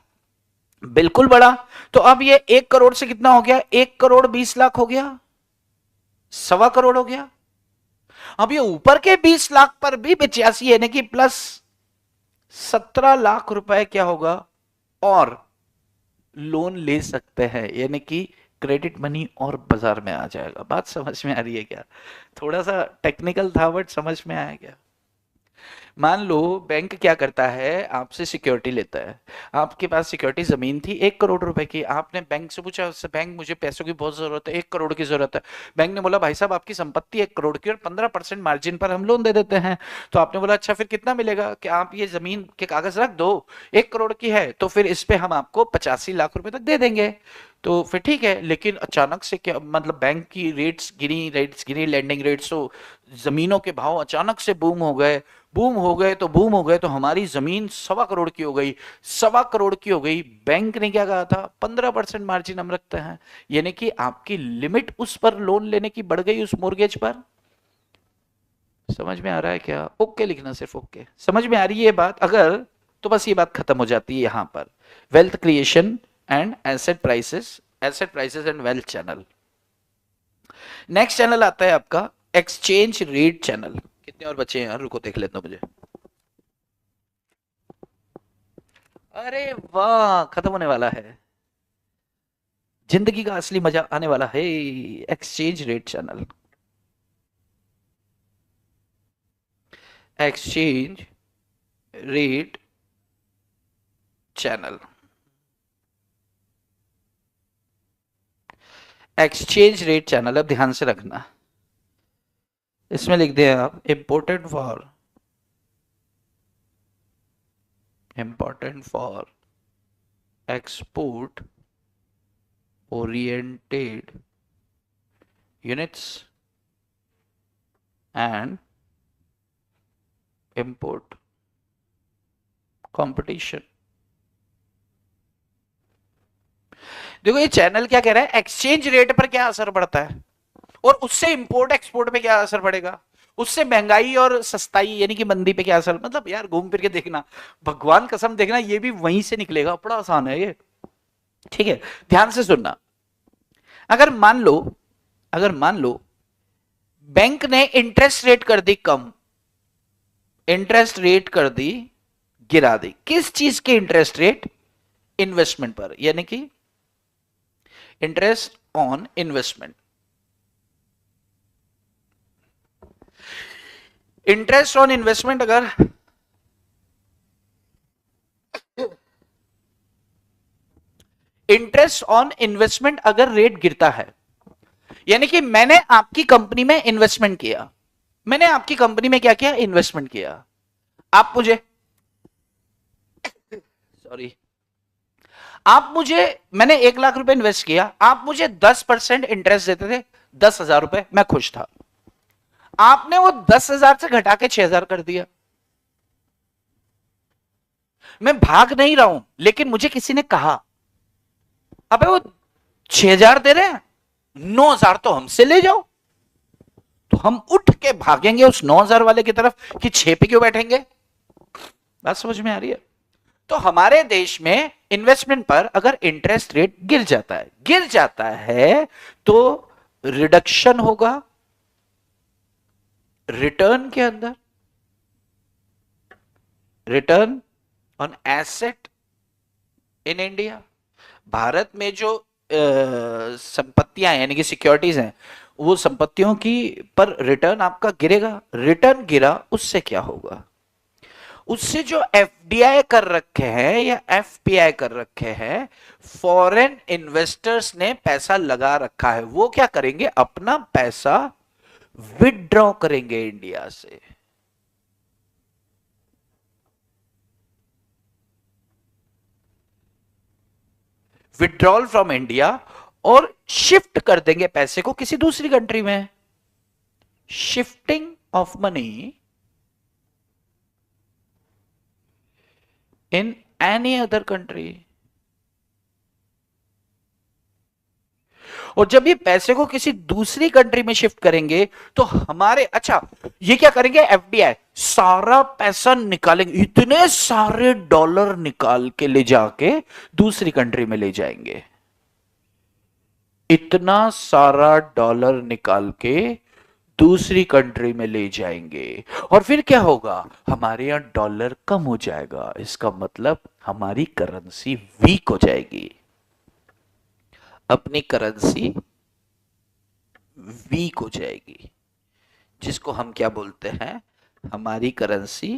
बिल्कुल बढ़ा। तो अब ये 1 करोड़ से कितना हो गया, 1 करोड़ 20 लाख हो गया, 1.25 करोड़ हो गया। अब ये ऊपर के 20 लाख पर भी 85 यानी कि प्लस 17 लाख रुपए क्या होगा, और लोन ले सकते हैं, यानी कि क्रेडिट मनी और बाजार में आ जाएगा। बात समझ में आ रही है क्या, थोड़ा सा टेक्निकल था बट समझ में आया क्या। मान लो बैंक क्या करता है, आपसे सिक्योरिटी लेता है। आपके पास सिक्योरिटी जमीन थी 1 करोड़ रुपए की, आपने बैंक से पूछा, उससे बैंक मुझे पैसों की बहुत जरूरत है, 1 करोड़ की जरूरत है। बैंक ने बोला भाई साहब आपकी संपत्ति 1 करोड़ की और 15% मार्जिन पर हम लोन दे देते हैं। तो आपने बोला अच्छा फिर कितना मिलेगा, कि आप ये जमीन के कागज रख दो, 1 करोड़ की है तो फिर इस पे हम आपको 85 लाख रुपए तक दे देंगे। तो फिर ठीक है, लेकिन अचानक से क्या मतलब बैंक की रेट्स गिरी लैंडिंग रेट्स, तो जमीनों के भाव अचानक से बूम हो गए तो हमारी जमीन 1.25 करोड़ की हो गई, 1.25 करोड़ की हो गई। बैंक ने क्या कहा था, 15% मार्जिन हम रखते हैं, यानी कि आपकी लिमिट उस पर लोन लेने की बढ़ गई उस मोर्गेज पर। समझ में आ रहा है क्या? ओके लिखना, सिर्फ ओके। समझ में आ रही है ये बात? अगर तो बस ये बात खत्म हो जाती है यहां पर। Wealth creation and asset prices and wealth channel. Next channel आता है आपका एक्सचेंज रेट चैनल। कितने और बचे हैं यार, रुको देख लेता हूं मुझे। अरे वाह, खत्म होने वाला है, जिंदगी का असली मजा आने वाला है। Exchange rate channel, exchange rate channel, exchange rate channel. अब ध्यान से रखना, इसमें लिख दें आप important for export oriented units and import competition. देखो ये चैनल क्या कह रहा है, एक्सचेंज रेट पर क्या असर पड़ता है और उससे इंपोर्ट एक्सपोर्ट पे क्या असर पड़ेगा, उससे महंगाई और सस्ताई यानी कि मंदी पे क्या असर। मतलब यार घूम फिर के देखना, भगवान कसम देखना, ये भी वहीं से निकलेगा, बड़ा आसान है ये। ठीक है, ध्यान से सुनना। अगर मान लो बैंक ने इंटरेस्ट रेट कर दी कम, इंटरेस्ट रेट कर दी गिरा दी, किस चीज के इंटरेस्ट रेट? इन्वेस्टमेंट पर, यानी कि interest on investment. Interest on investment अगर इंटरेस्ट ऑन इन्वेस्टमेंट अगर रेट गिरता है, यानी कि मैंने आपकी कंपनी में इन्वेस्टमेंट किया, मैंने आपकी कंपनी में क्या किया, इन्वेस्टमेंट किया। आप मुझे सॉरी आप मुझे मैंने 1 लाख रुपए इन्वेस्ट किया, आप मुझे 10% इंटरेस्ट देते थे, 10,000 रुपए, मैं खुश था। आपने वो 10,000 से घटा के 6,000 कर दिया। मैं भाग नहीं रहा हूं, लेकिन मुझे किसी ने कहा अबे वो 6,000 दे रहे हैं, 9,000 तो हमसे ले जाओ। तो हम उठ के भागेंगे उस 9,000 वाले की तरफ कि 6 पे क्यों बैठेंगे। बात समझ में आ रही है? तो हमारे देश में इन्वेस्टमेंट पर अगर इंटरेस्ट रेट गिर जाता है तो रिडक्शन होगा रिटर्न के अंदर, return on asset in India. Bharat में जो संपत्तियां यानी कि सिक्योरिटीज हैं, वो संपत्तियों की पर रिटर्न आपका गिरेगा। रिटर्न गिरा, उससे क्या होगा, उससे जो एफडीआई कर रखे हैं या एफपीआई कर रखे हैं, फॉरेन इन्वेस्टर्स ने पैसा लगा रखा है, वो क्या करेंगे, अपना पैसा विदड्रॉ करेंगे इंडिया से। विड्रॉल फ्रॉम इंडिया, और शिफ्ट कर देंगे पैसे को किसी दूसरी कंट्री में। Shifting of money in any other country. और जब ये पैसे को किसी दूसरी कंट्री में शिफ्ट करेंगे तो हमारे, अच्छा ये क्या करेंगे, एफडीआई सारा पैसा निकालेंगे, इतने सारे डॉलर निकाल के ले जाके दूसरी कंट्री में ले जाएंगे, इतना सारा डॉलर निकाल के दूसरी कंट्री में ले जाएंगे। और फिर क्या होगा, हमारे यहां डॉलर कम हो जाएगा, इसका मतलब हमारी करेंसी वीक हो जाएगी, अपनी करेंसी वीक हो जाएगी, जिसको हम क्या बोलते हैं, हमारी करेंसी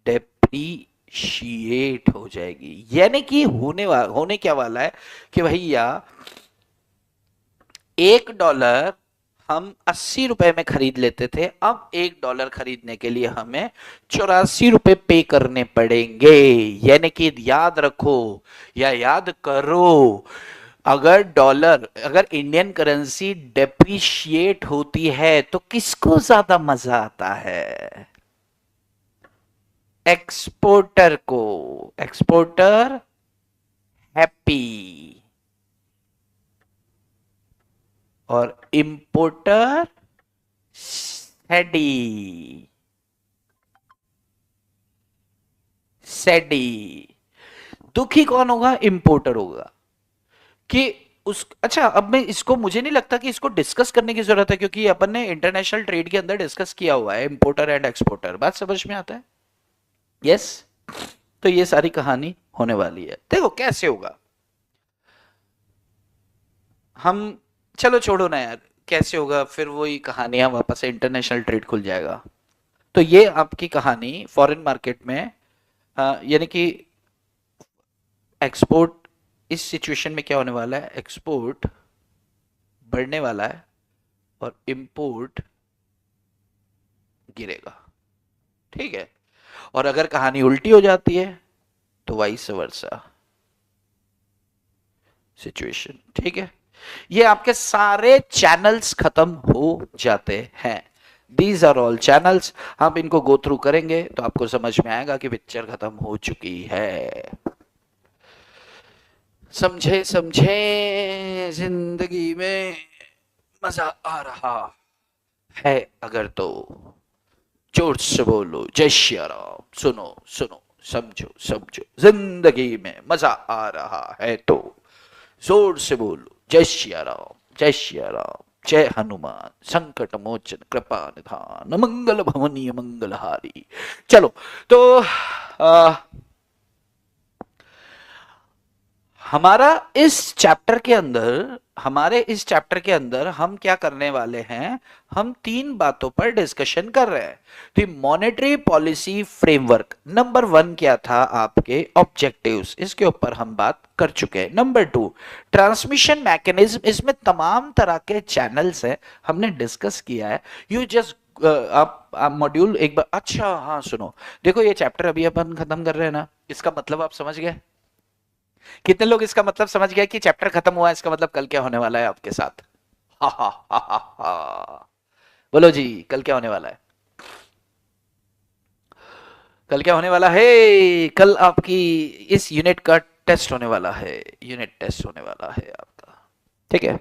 डेप्रीशिएट हो जाएगी। यानी कि होने क्या वाला है कि भैया $1 हम 80 रुपए में खरीद लेते थे, अब $1 खरीदने के लिए हमें 84 रुपए पे करने पड़ेंगे। यानी कि याद रखो या याद करो, अगर इंडियन करेंसी डेप्रिशिएट होती है तो किसको ज्यादा मजा आता है? एक्सपोर्टर को। एक्सपोर्टर हैप्पी और इंपोर्टर सैडी। सैडी। दुखी कौन होगा? इंपोर्टर होगा। कि उस अच्छा, अब मैं इसको, मुझे नहीं लगता कि इसको डिस्कस करने की जरूरत है, क्योंकि अपन ने इंटरनेशनल ट्रेड के अंदर डिस्कस किया हुआ है इंपोर्टर एंड एक्सपोर्टर। बात समझ में आता है? यस। तो ये सारी कहानी होने वाली है। देखो कैसे होगा, हम, चलो छोड़ो ना यार, कैसे होगा, फिर वही कहानियां वापस से, इंटरनेशनल ट्रेड खुल जाएगा। तो ये आपकी कहानी फॉरेन मार्केट में, यानी कि एक्सपोर्ट, इस सिचुएशन में क्या होने वाला है, एक्सपोर्ट बढ़ने वाला है और इंपोर्ट गिरेगा। ठीक है। और अगर कहानी उल्टी हो जाती है तो वाइस वर्सा सिचुएशन। ठीक है। ये आपके सारे चैनल्स खत्म हो जाते हैं। These are all channels. हम इनको गो थ्रू करेंगे तो आपको समझ में आएगा कि पिक्चर खत्म हो चुकी है। समझे समझे, जिंदगी में मजा आ रहा है अगर तो जोर से बोलो जय श्री राम। सुनो सुनो, समझो समझो, जिंदगी में मजा आ रहा है तो जोर से बोलो जय श्री राम, जय श्री राम, जय हनुमान संकट मोचन कृपा निधान मंगल भवनीय मंगलहारी। चलो तो हमारे इस चैप्टर के अंदर हम क्या करने वाले हैं, हम 3 बातों पर डिस्कशन कर रहे हैं। तो मॉनेटरी पॉलिसी फ्रेमवर्क नंबर 1 क्या था, आपके ऑब्जेक्टिव्स, इसके ऊपर हम बात कर चुके हैं। नंबर 2 ट्रांसमिशन मैकेनिज्म, इसमें तमाम तरह के चैनल्स हैं, हमने डिस्कस किया है। यू जस्ट आप मॉड्यूल एक बार, अच्छा हाँ सुनो, देखो ये चैप्टर अभी अपन खत्म कर रहे हैं ना, इसका मतलब आप समझ गए? कितने लोग इसका मतलब समझ गए कि चैप्टर खत्म हुआ है, इसका मतलब कल क्या होने वाला है आपके साथ? हा हा हा हा हा। बोलो जी, कल क्या होने वाला है? कल क्या होने वाला है? कल आपकी इस यूनिट का टेस्ट होने वाला है। यूनिट टेस्ट होने वाला है आपका। ठीक है।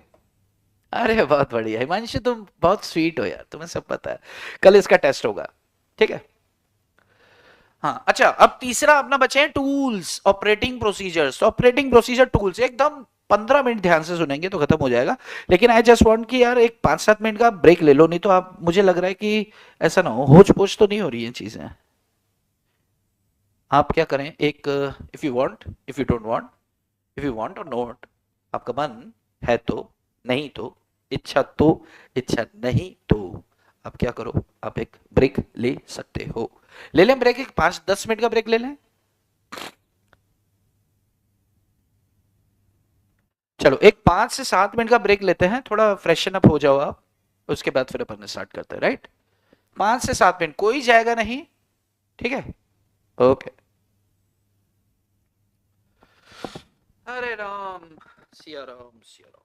अरे बहुत बढ़िया हिमांशु, तुम बहुत स्वीट हो यार, तुम्हें सब पता है। कल इसका टेस्ट होगा। ठीक है। हाँ अच्छा, अब तीसरा अपना बचे हैं tools, operating procedures. Operating procedure tools एकदम 15 मिनट ध्यान से सुनेंगे तो खत्म हो जाएगा। लेकिन आई जस्ट वांट कि यार एक 5-7 मिनट का ब्रेक ले लो, नहीं तो आप, मुझे लग रहा है कि ऐसा ना हो, होच पोच तो नहीं हो रही है चीजें। आप क्या करें, एक, if you want, if you don't want, if you want और नॉट, आपका मन है तो, नहीं तो, इच्छा तो, इच्छा नहीं तो, आप क्या करो, आप एक ब्रेक ले सकते हो। ले लें ब्रेक, एक 5-10 मिनट का ब्रेक ले लें। चलो एक 5 से 7 मिनट का ब्रेक लेते हैं, थोड़ा फ्रेशन अप हो जाओ आप, उसके बाद फिर अपन स्टार्ट करते हैं। राइट, 5 से 7 मिनट, कोई जाएगा नहीं। ठीक है, ओके। हरे राम, सिया राम, सिया राम।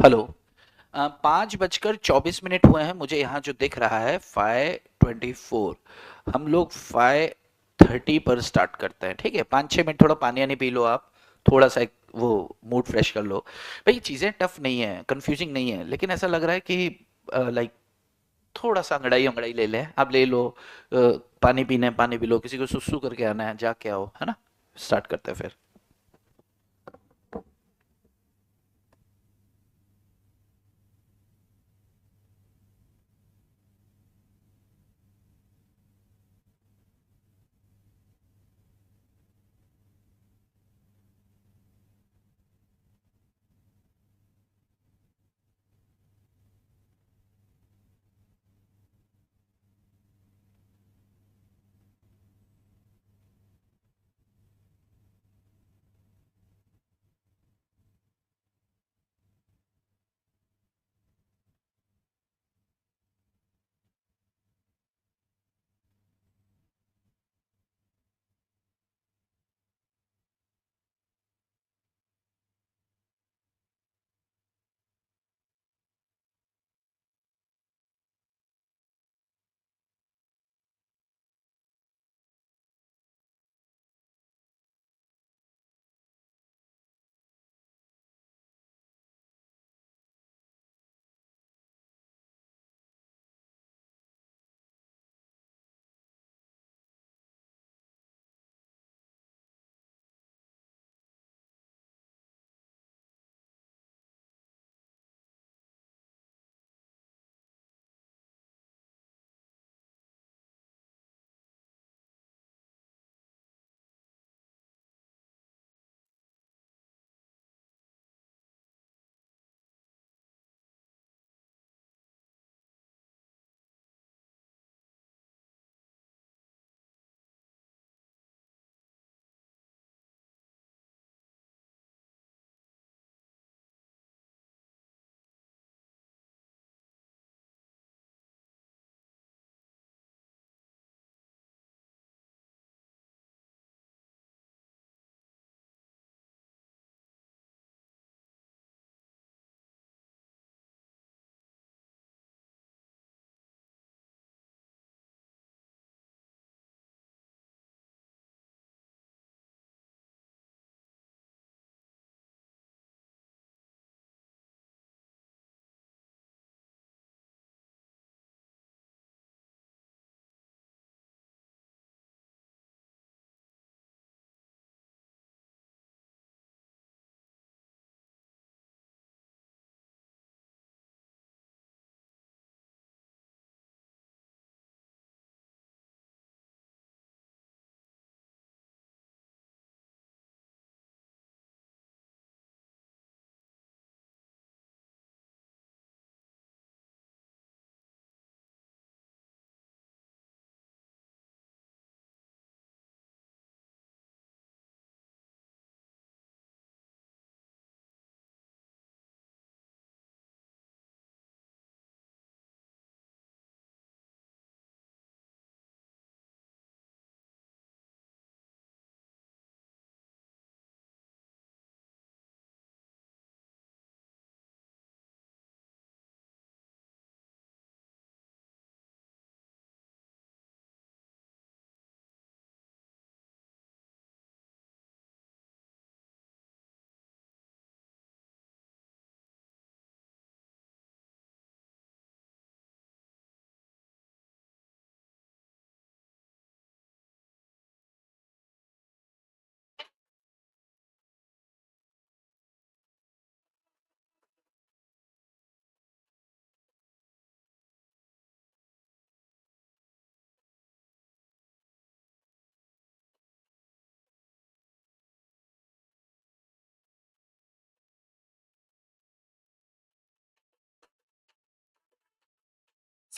हेलो, 5:24 हुए हैं, मुझे यहाँ जो दिख रहा है 5:24। हम लोग 5:30 पर स्टार्ट करते हैं। ठीक है, 5-6 मिनट थोड़ा पानी आनी पी लो आप, थोड़ा सा एक वो मूड फ्रेश कर लो। भाई चीज़ें टफ नहीं है, कंफ्यूजिंग नहीं है, लेकिन ऐसा लग रहा है कि लाइक थोड़ा सा अंगड़ाई अंगड़ाई ले लें, आप ले लो, पानी पीना है पानी पी लो, किसी को सुसु करके आना है जाके आओ, है ना। स्टार्ट करते हैं फिर।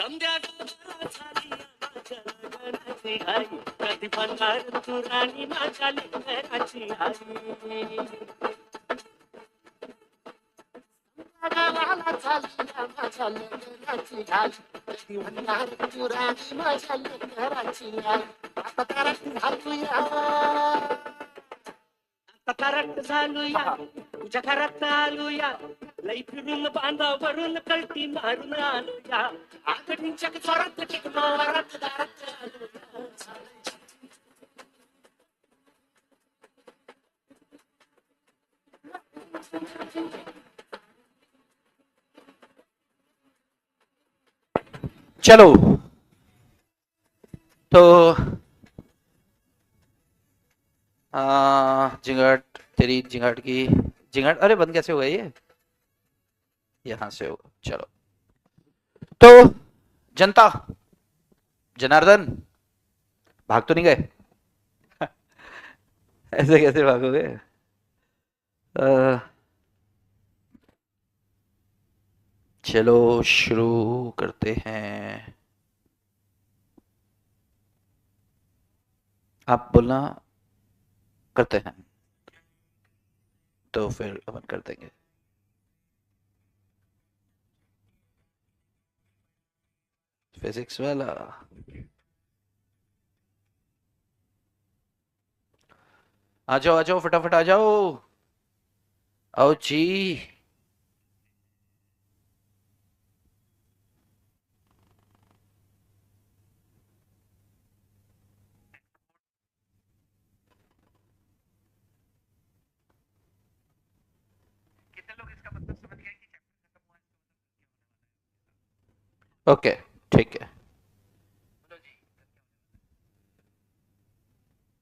संध्या झाली माझ्या लग्नाची आई, कधी बनणार तू राणी माझ्या लेकराची आई. गावाला झाली माझ्या लग्नाची आई, कधी बनणार तू राणी माझ्या लेकराची आई. आता करट घालूया, आता करट घालूया, तुझ्या घरात आलूया, लई फिरून बांधावरून कळती मारून आलूया. आगडींच्या जोरात टिकलो वरात दारात आलूया. चलो तो जिंगाट, तेरी जिंगाट की जिंगाट, अरे बंद कैसे होगा ये, यहां से होगा. चलो तो जनता, जनार्दन भाग तो नहीं गए? ऐसे कैसे भागोगे? चलो शुरू करते हैं. आप बोलना करते हैं तो फिर अपन कर देंगे. फिजिक्स वाला आ जाओ फटाफट आ जाओ. आओ जी. ओके ठीक है.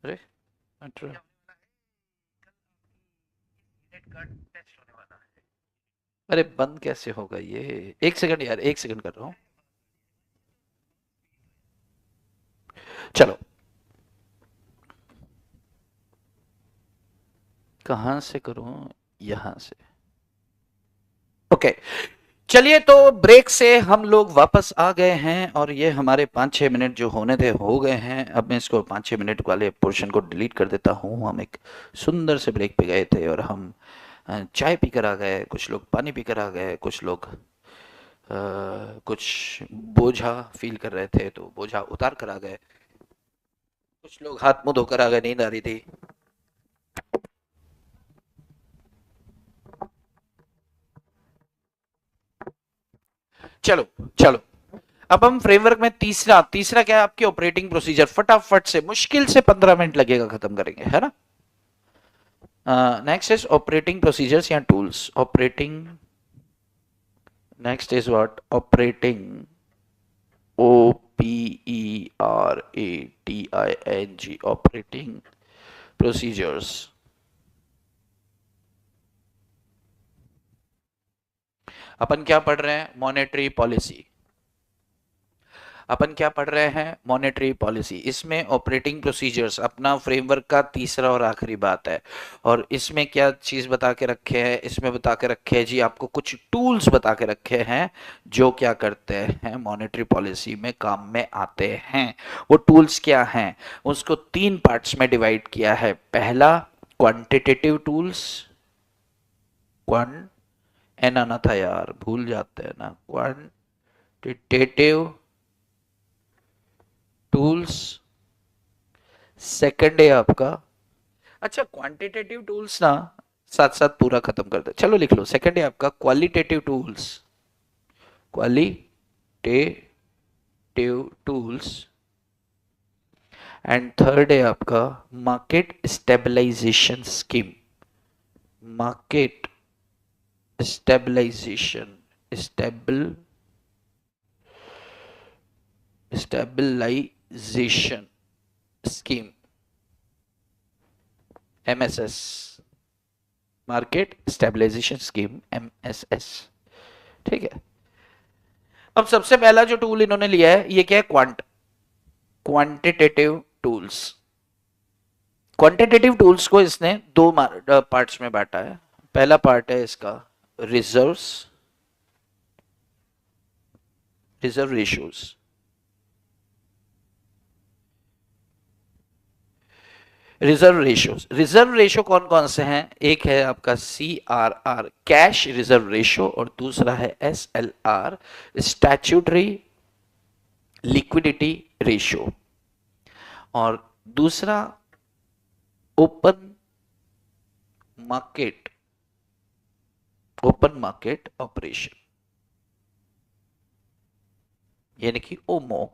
अरे अरे बंद कैसे होगा ये? एक सेकंड यार, एक सेकंड कर रहा हूं. चलो कहां से करूं? यहां से. ओके चलिए, तो ब्रेक से हम लोग वापस आ गए हैं और ये हमारे 5-6 मिनट जो होने थे हो गए हैं. अब मैं इसको 5-6 मिनट वाले पोर्शन को डिलीट कर देता हूं. हम एक सुंदर से ब्रेक पे गए थे और हम चाय पीकर आ गए, कुछ लोग पानी पीकर आ गए, कुछ लोग कुछ बोझा फील कर रहे थे तो बोझा उतार कर आ गए, कुछ लोग हाथ मुंह धोकर आ गए, नींद आ रही थी. चलो चलो अब हम फ्रेमवर्क में तीसरा क्या है आपके ऑपरेटिंग प्रोसीजर. फटाफट से, मुश्किल से 15 मिनट लगेगा, खत्म करेंगे, है ना. नेक्स्ट इज ऑपरेटिंग प्रोसीजर्स या tools. Operating, next is what? Operating, OPERATING, operating procedures. अपन क्या पढ़ रहे हैं? Monetary policy. अपन क्या पढ़ रहे हैं? Monetary policy. इसमें ऑपरेटिंग प्रोसीजर्स अपना फ्रेमवर्क का तीसरा और आखिरी बात है. और इसमें क्या चीज बता के रखे हैं? इसमें बता के रखे हैं जी आपको कुछ टूल्स बता के रखे हैं जो क्या करते हैं, मॉनेटरी पॉलिसी में काम में आते हैं. वो टूल्स क्या हैं? उसको 3 पार्ट्स में डिवाइड किया है. पहला क्वांटिटेटिव टूल्स. एन आना था यार, भूल जाते हैं ना. Quantitative tools. सेकंड है आपका, अच्छा क्वांटिटेटिव टूल्स ना साथ साथ पूरा खत्म कर दे, चलो लिख लो. सेकंड है आपका qualitative tools. Qualitative tools. And third है आपका market stabilization scheme. Market stabilization, stabilization scheme, MSS. Market stabilization scheme, MSS. ठीक है. अब सबसे पहला जो टूल इन्होंने लिया है ये क्या है? Quantitative tools. क्वांटिटेटिव टूल्स को इसने 2 पार्ट्स में बांटा है. पहला पार्ट है इसका reserves reserve ratios. Reserve ratio कौन कौन से हैं? एक है आपका CRR, कैश रिजर्व रेशियो, और दूसरा है SLR, स्टैट्यूटरी लिक्विडिटी रेशियो, और दूसरा ओपन मार्केट ऑपरेशन, यानी कि OMO।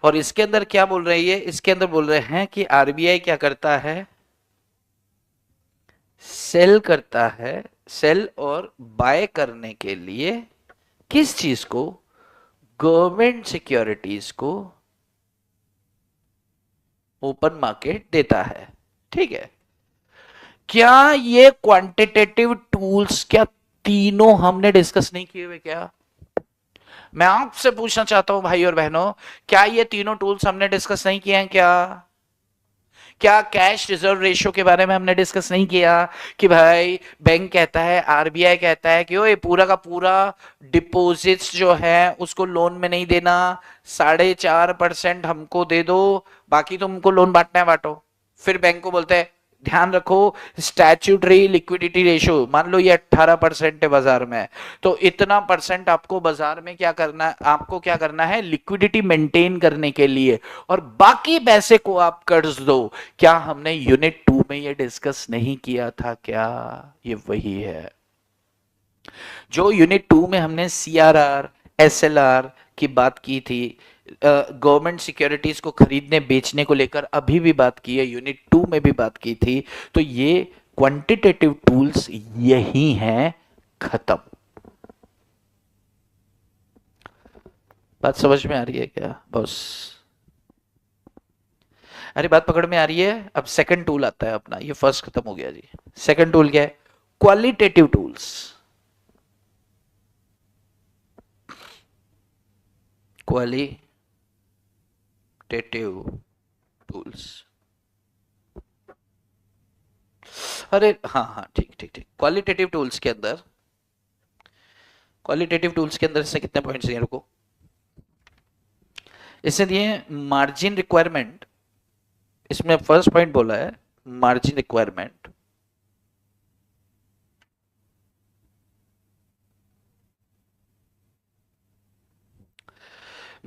और इसके अंदर क्या बोल रहे हैं? इसके अंदर बोल रहे हैं कि RBI क्या करता है? सेल करता है, सेल और बाय करने के लिए किस चीज को? गवर्नमेंट सिक्योरिटीज को ओपन मार्केट देता है। ठीक है, क्या ये क्वांटिटेटिव टूल्स, क्या तीनों हमने डिस्कस नहीं किए हुए? क्या मैं आपसे पूछना चाहता हूं भाई और बहनों, क्या ये तीनों टूल्स हमने डिस्कस नहीं किए हैं? क्या कैश रिजर्व रेशियो के बारे में हमने डिस्कस नहीं किया कि भाई बैंक कहता है, आरबीआई कहता है कि ये पूरा का पूरा डिपॉजिट्स जो है उसको लोन में नहीं देना, 4.5% हमको दे दो, बाकी तुमको लोन बांटना है बांटो। फिर बैंक को बोलते हैं ध्यान रखो स्टैट्यूटरी लिक्विडिटी रेशियो, मान लो ये 18% है बाजार में, तो इतना परसेंट आपको बाजार में क्या करना है? आपको क्या करना है? लिक्विडिटी मेंटेन करने के लिए, और बाकी पैसे को आप कर्ज दो। क्या हमने यूनिट 2 में ये डिस्कस नहीं किया था? क्या ये वही है जो यूनिट 2 में हमने CRR SLR की बात की थी, गवर्नमेंट सिक्योरिटीज को खरीदने बेचने को लेकर अभी भी बात की है, यूनिट 2 में भी बात की थी। तो ये क्वांटिटेटिव टूल्स यही हैं, खत्म। बात समझ में आ रही है क्या बॉस? अरे बात पकड़ में आ रही है? अब सेकंड टूल आता है अपना, ये फर्स्ट खत्म हो गया जी। सेकंड टूल क्या है? Qualitative tools. Qualitative tools. अरे हाँ हाँ, ठीक ठीक ठीक। क्वालिटेटिव टूल्स के अंदर, क्वालिटेटिव टूल्स के अंदर इससे कितने पॉइंट्स दिए? रुको, इससे दिए मार्जिन रिक्वायरमेंट। इसमें फर्स्ट पॉइंट बोला है margin requirement,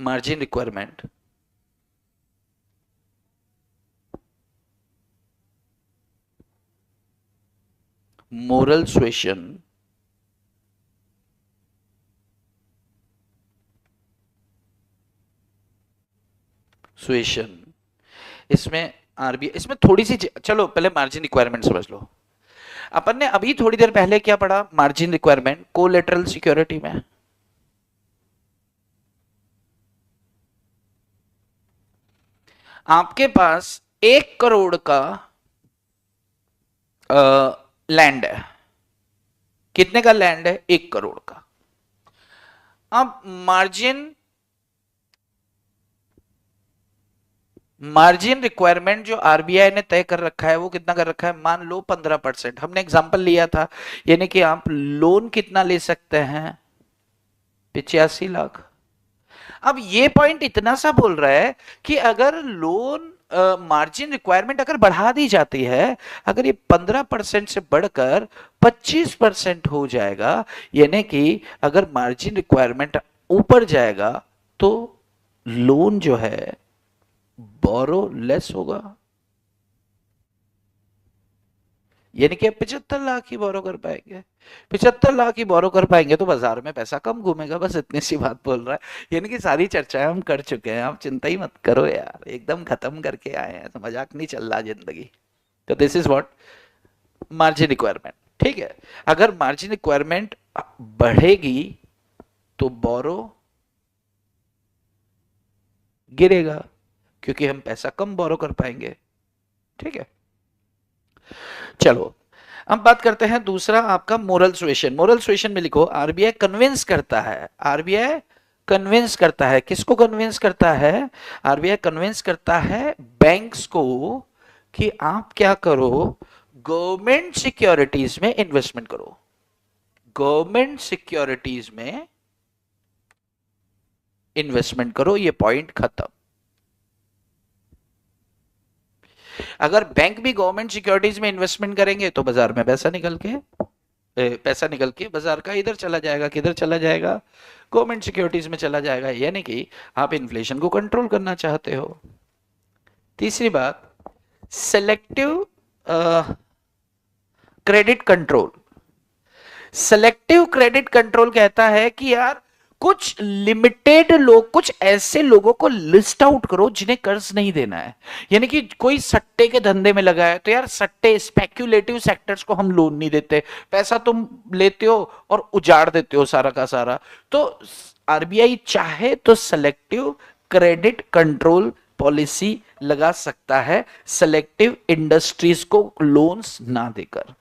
margin requirement, moral suasion, suasion. इसमें आरबीआई, इसमें थोड़ी सी, चलो पहले मार्जिन रिक्वायरमेंट समझ लो। अपन ने अभी थोड़ी देर पहले क्या पढ़ा? मार्जिन रिक्वायरमेंट कोलेटरल सिक्योरिटी में। आपके पास 1 करोड़ का लैंड है। कितने का लैंड है? 1 करोड़ का। अब मार्जिन रिक्वायरमेंट जो आरबीआई ने तय कर रखा है वो कितना कर रखा है? मान लो 15%। हमने एग्जांपल लिया था, यानी कि आप लोन कितना ले सकते हैं? 85 लाख। अब ये पॉइंट इतना सा बोल रहा है कि अगर लोन मार्जिन रिक्वायरमेंट अगर बढ़ा दी जाती है, अगर ये 15% से बढ़कर 25% हो जाएगा, यानी कि अगर मार्जिन रिक्वायरमेंट ऊपर जाएगा तो लोन जो है बोरो लेस होगा, यानी कि 75 लाख ही बोरो कर पाएंगे। 75 लाख ही बोरो कर पाएंगे तो बाजार में पैसा कम घूमेगा, बस इतनी सी बात बोल रहा है। यानी कि सारी चर्चाएं हम कर चुके हैं, आप चिंता ही मत करो यार, एकदम खत्म करके आए हैं, तो मजाक नहीं चल रहा जिंदगी। तो this is what margin requirement. ठीक है, अगर मार्जिन रिक्वायरमेंट बढ़ेगी तो बोरो गिरेगा, क्योंकि हम पैसा कम बोरो कर पाएंगे। ठीक है, चलो अब बात करते हैं दूसरा आपका मोरल सुएशन। मोरल सुएशन में लिखो आरबीआई कन्विंस करता है, आरबीआई कन्विंस करता है, किसको कन्विंस करता है? आरबीआई कन्विंस करता है बैंक्स को कि आप क्या करो, गवर्नमेंट सिक्योरिटीज में इन्वेस्टमेंट करो। गवर्नमेंट सिक्योरिटीज में इन्वेस्टमेंट करो, ये पॉइंट खत्म। अगर बैंक भी गवर्नमेंट सिक्योरिटीज में इन्वेस्टमेंट करेंगे तो बाजार में पैसा निकल के बाजार का इधर चला जाएगा, किधर चला जाएगा, गवर्नमेंट सिक्योरिटीज में चला जाएगा। यानी कि आप इन्फ्लेशन को कंट्रोल करना चाहते हो। तीसरी बात, selective credit control. Selective credit control कहता है कि यार कुछ लिमिटेड लोग, कुछ ऐसे लोगों को लिस्ट आउट करो जिन्हें कर्ज नहीं देना है। यानी कि कोई सट्टे के धंधे में लगा है तो यार सट्टे, स्पेक्युलेटिव सेक्टर्स को हम लोन नहीं देते, पैसा तुम लेते हो और उजाड़ देते हो सारा का सारा। तो आरबीआई चाहे तो सेलेक्टिव क्रेडिट कंट्रोल पॉलिसी लगा सकता है, सेलेक्टिव इंडस्ट्रीज को लोन्स ना देकर।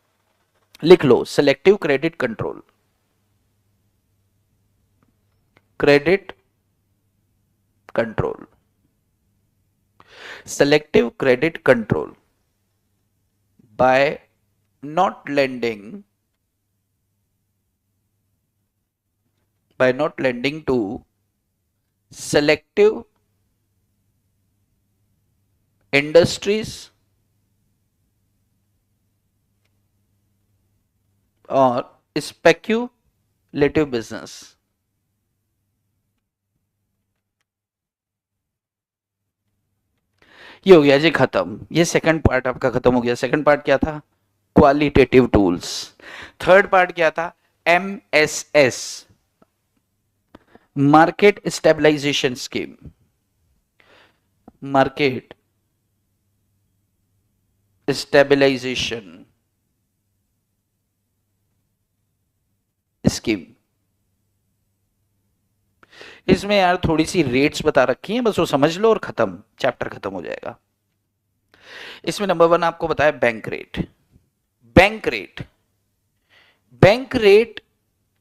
लिख लो, selective credit control, credit control, selective credit control by not lending to selective industries or speculative business। ये हो गया जी खत्म, ये सेकंड पार्ट आपका खत्म हो गया। सेकंड पार्ट क्या था? Qualitative tools. थर्ड पार्ट क्या था? MSS, market stabilization scheme. Market stabilization scheme. इसमें यार थोड़ी सी रेट्स बता रखी हैं, बस वो समझ लो और खत्म, चैप्टर खत्म हो जाएगा। इसमें नंबर 1 आपको बताया bank rate. Bank rate, bank rate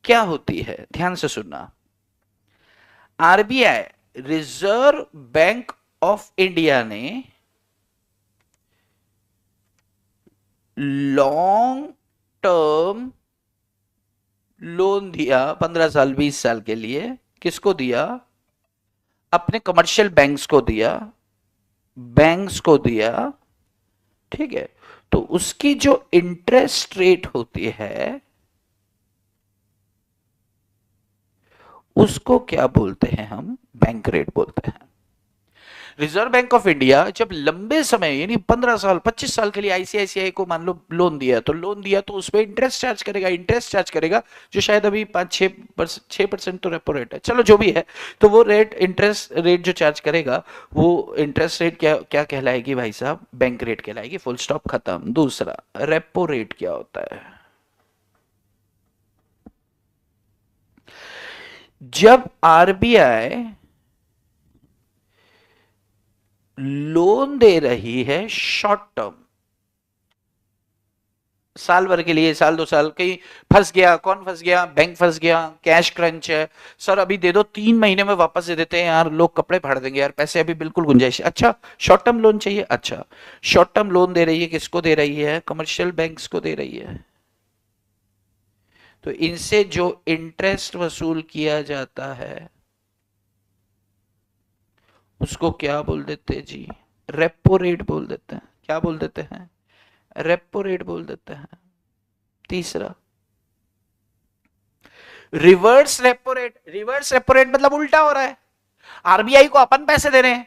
क्या होती है? ध्यान से सुनना। RBI, reserve bank of India ने लॉन्ग टर्म लोन दिया 15 साल 20 साल के लिए। किसको दिया? अपने कमर्शियल बैंक्स को दिया, बैंक्स को दिया, ठीक है। तो उसकी जो इंटरेस्ट रेट होती है उसको क्या बोलते हैं हम? बैंक रेट बोलते हैं। रिजर्व बैंक ऑफ इंडिया जब लंबे समय यानी 15 साल 25 साल के लिए आईसीआईसीआई को मान लो लोन दिया, तो लोन दिया तो उस पर इंटरेस्ट चार्ज करेगा, इंटरेस्ट चार्ज करेगा जो शायद अभी 5-6% तो रेपो रेट है, चलो जो भी है। तो वो रेट, इंटरेस्ट रेट जो चार्ज करेगा, वो इंटरेस्ट रेट क्या क्या कहलाएगी भाई साहब? बैंक रेट कहलाएगी। फुल स्टॉप, खत्म। दूसरा, रेपो रेट क्या होता है? जब आरबीआई लोन दे रही है शॉर्ट टर्म, साल भर के लिए, साल 2 साल, कहीं फंस गया, कौन फंस गया? बैंक फंस गया, कैश क्रंच है, सर अभी दे दो, 3 महीने में वापस दे देते हैं यार, लोग कपड़े फाड़ देंगे यार, पैसे अभी बिल्कुल गुंजाइश। अच्छा, शॉर्ट टर्म लोन चाहिए। अच्छा, शॉर्ट टर्म लोन दे रही है, किसको दे रही है? कमर्शियल बैंक्स को दे रही है। तो इनसे जो इंटरेस्ट वसूल किया जाता है उसको क्या बोल देते हैं जी? रेपो रेट बोल देते हैं। क्या बोल देते हैं? रेपो रेट बोल देते हैं। तीसरा, reverse repo rate. Reverse repo rate मतलब उल्टा हो रहा है। आरबीआई को अपन पैसे दे रहे हैं,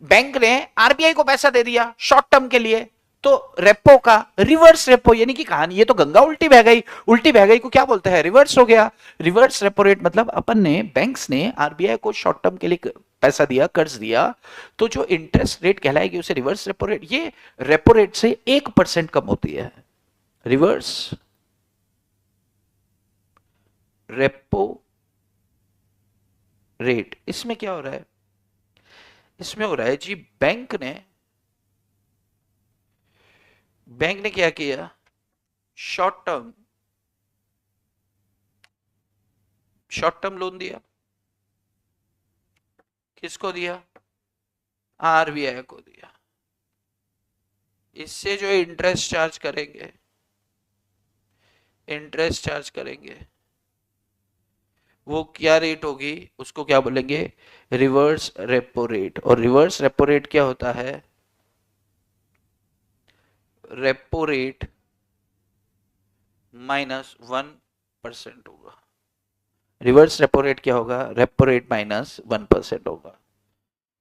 बैंक ने आरबीआई को पैसा दे दिया शॉर्ट टर्म के लिए, तो रेपो का रिवर्स रेपो, यानी कि कहानी ये तो गंगा उल्टी बह गई। उल्टी बह गई को क्या बोलते हैं? रिवर्स हो गया। रिवर्स रेपो रेट मतलब अपन ने, बैंक्स ने आरबीआई को शॉर्ट टर्म के लिए पैसा दिया, कर्ज दिया, तो जो इंटरेस्ट रेट कहलाएगी उसे रिवर्स रेपो रेट। ये रेपो रेट से 1% कम होती है। Reverse repo rate. इसमें क्या हो रहा है? इसमें हो रहा है जी, बैंक ने क्या किया? शॉर्ट टर्म लोन दिया। किसको दिया? आरबीआई को दिया। इससे जो इंटरेस्ट चार्ज करेंगे वो क्या रेट होगी, उसको क्या बोलेंगे, रिवर्स रेपो रेट। और रिवर्स रेपो रेट क्या होता है, रेपो रेट -1% होगा। रिवर्स रेपो रेट क्या होगा, रेपो रेट -1% होगा।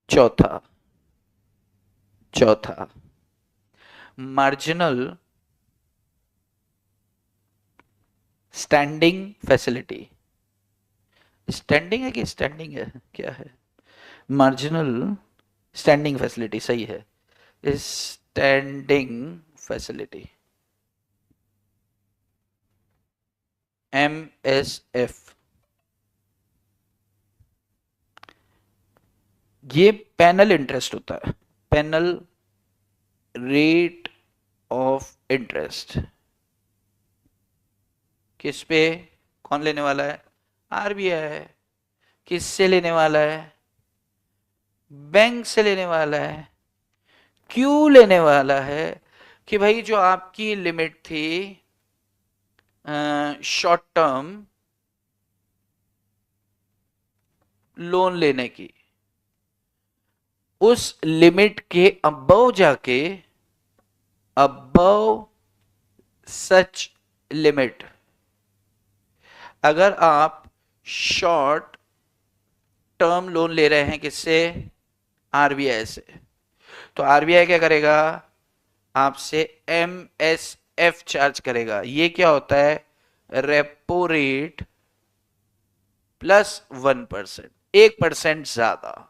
चौथा, चौथा मार्जिनल स्टैंडिंग फैसिलिटी, स्टैंडिंग है कि स्टैंडिंग है, क्या है, मार्जिनल स्टैंडिंग फैसिलिटी सही है, स्टैंडिंग फैसिलिटी, MSF। ये पैनल इंटरेस्ट होता है, पैनल रेट ऑफ इंटरेस्ट। किस पे, कौन लेने वाला है, RBI। किससे लेने वाला है, बैंक से लेने वाला है। क्यों लेने वाला है, कि भाई जो आपकी लिमिट थी शॉर्ट टर्म लोन लेने की, उस लिमिट के अबव जाके, अबव सच लिमिट, अगर आप शॉर्ट टर्म लोन ले रहे हैं किससे, RBI से, तो RBI क्या करेगा, आपसे MSF चार्ज करेगा। ये क्या होता है, रेपो रेट +1%, 1% ज्यादा।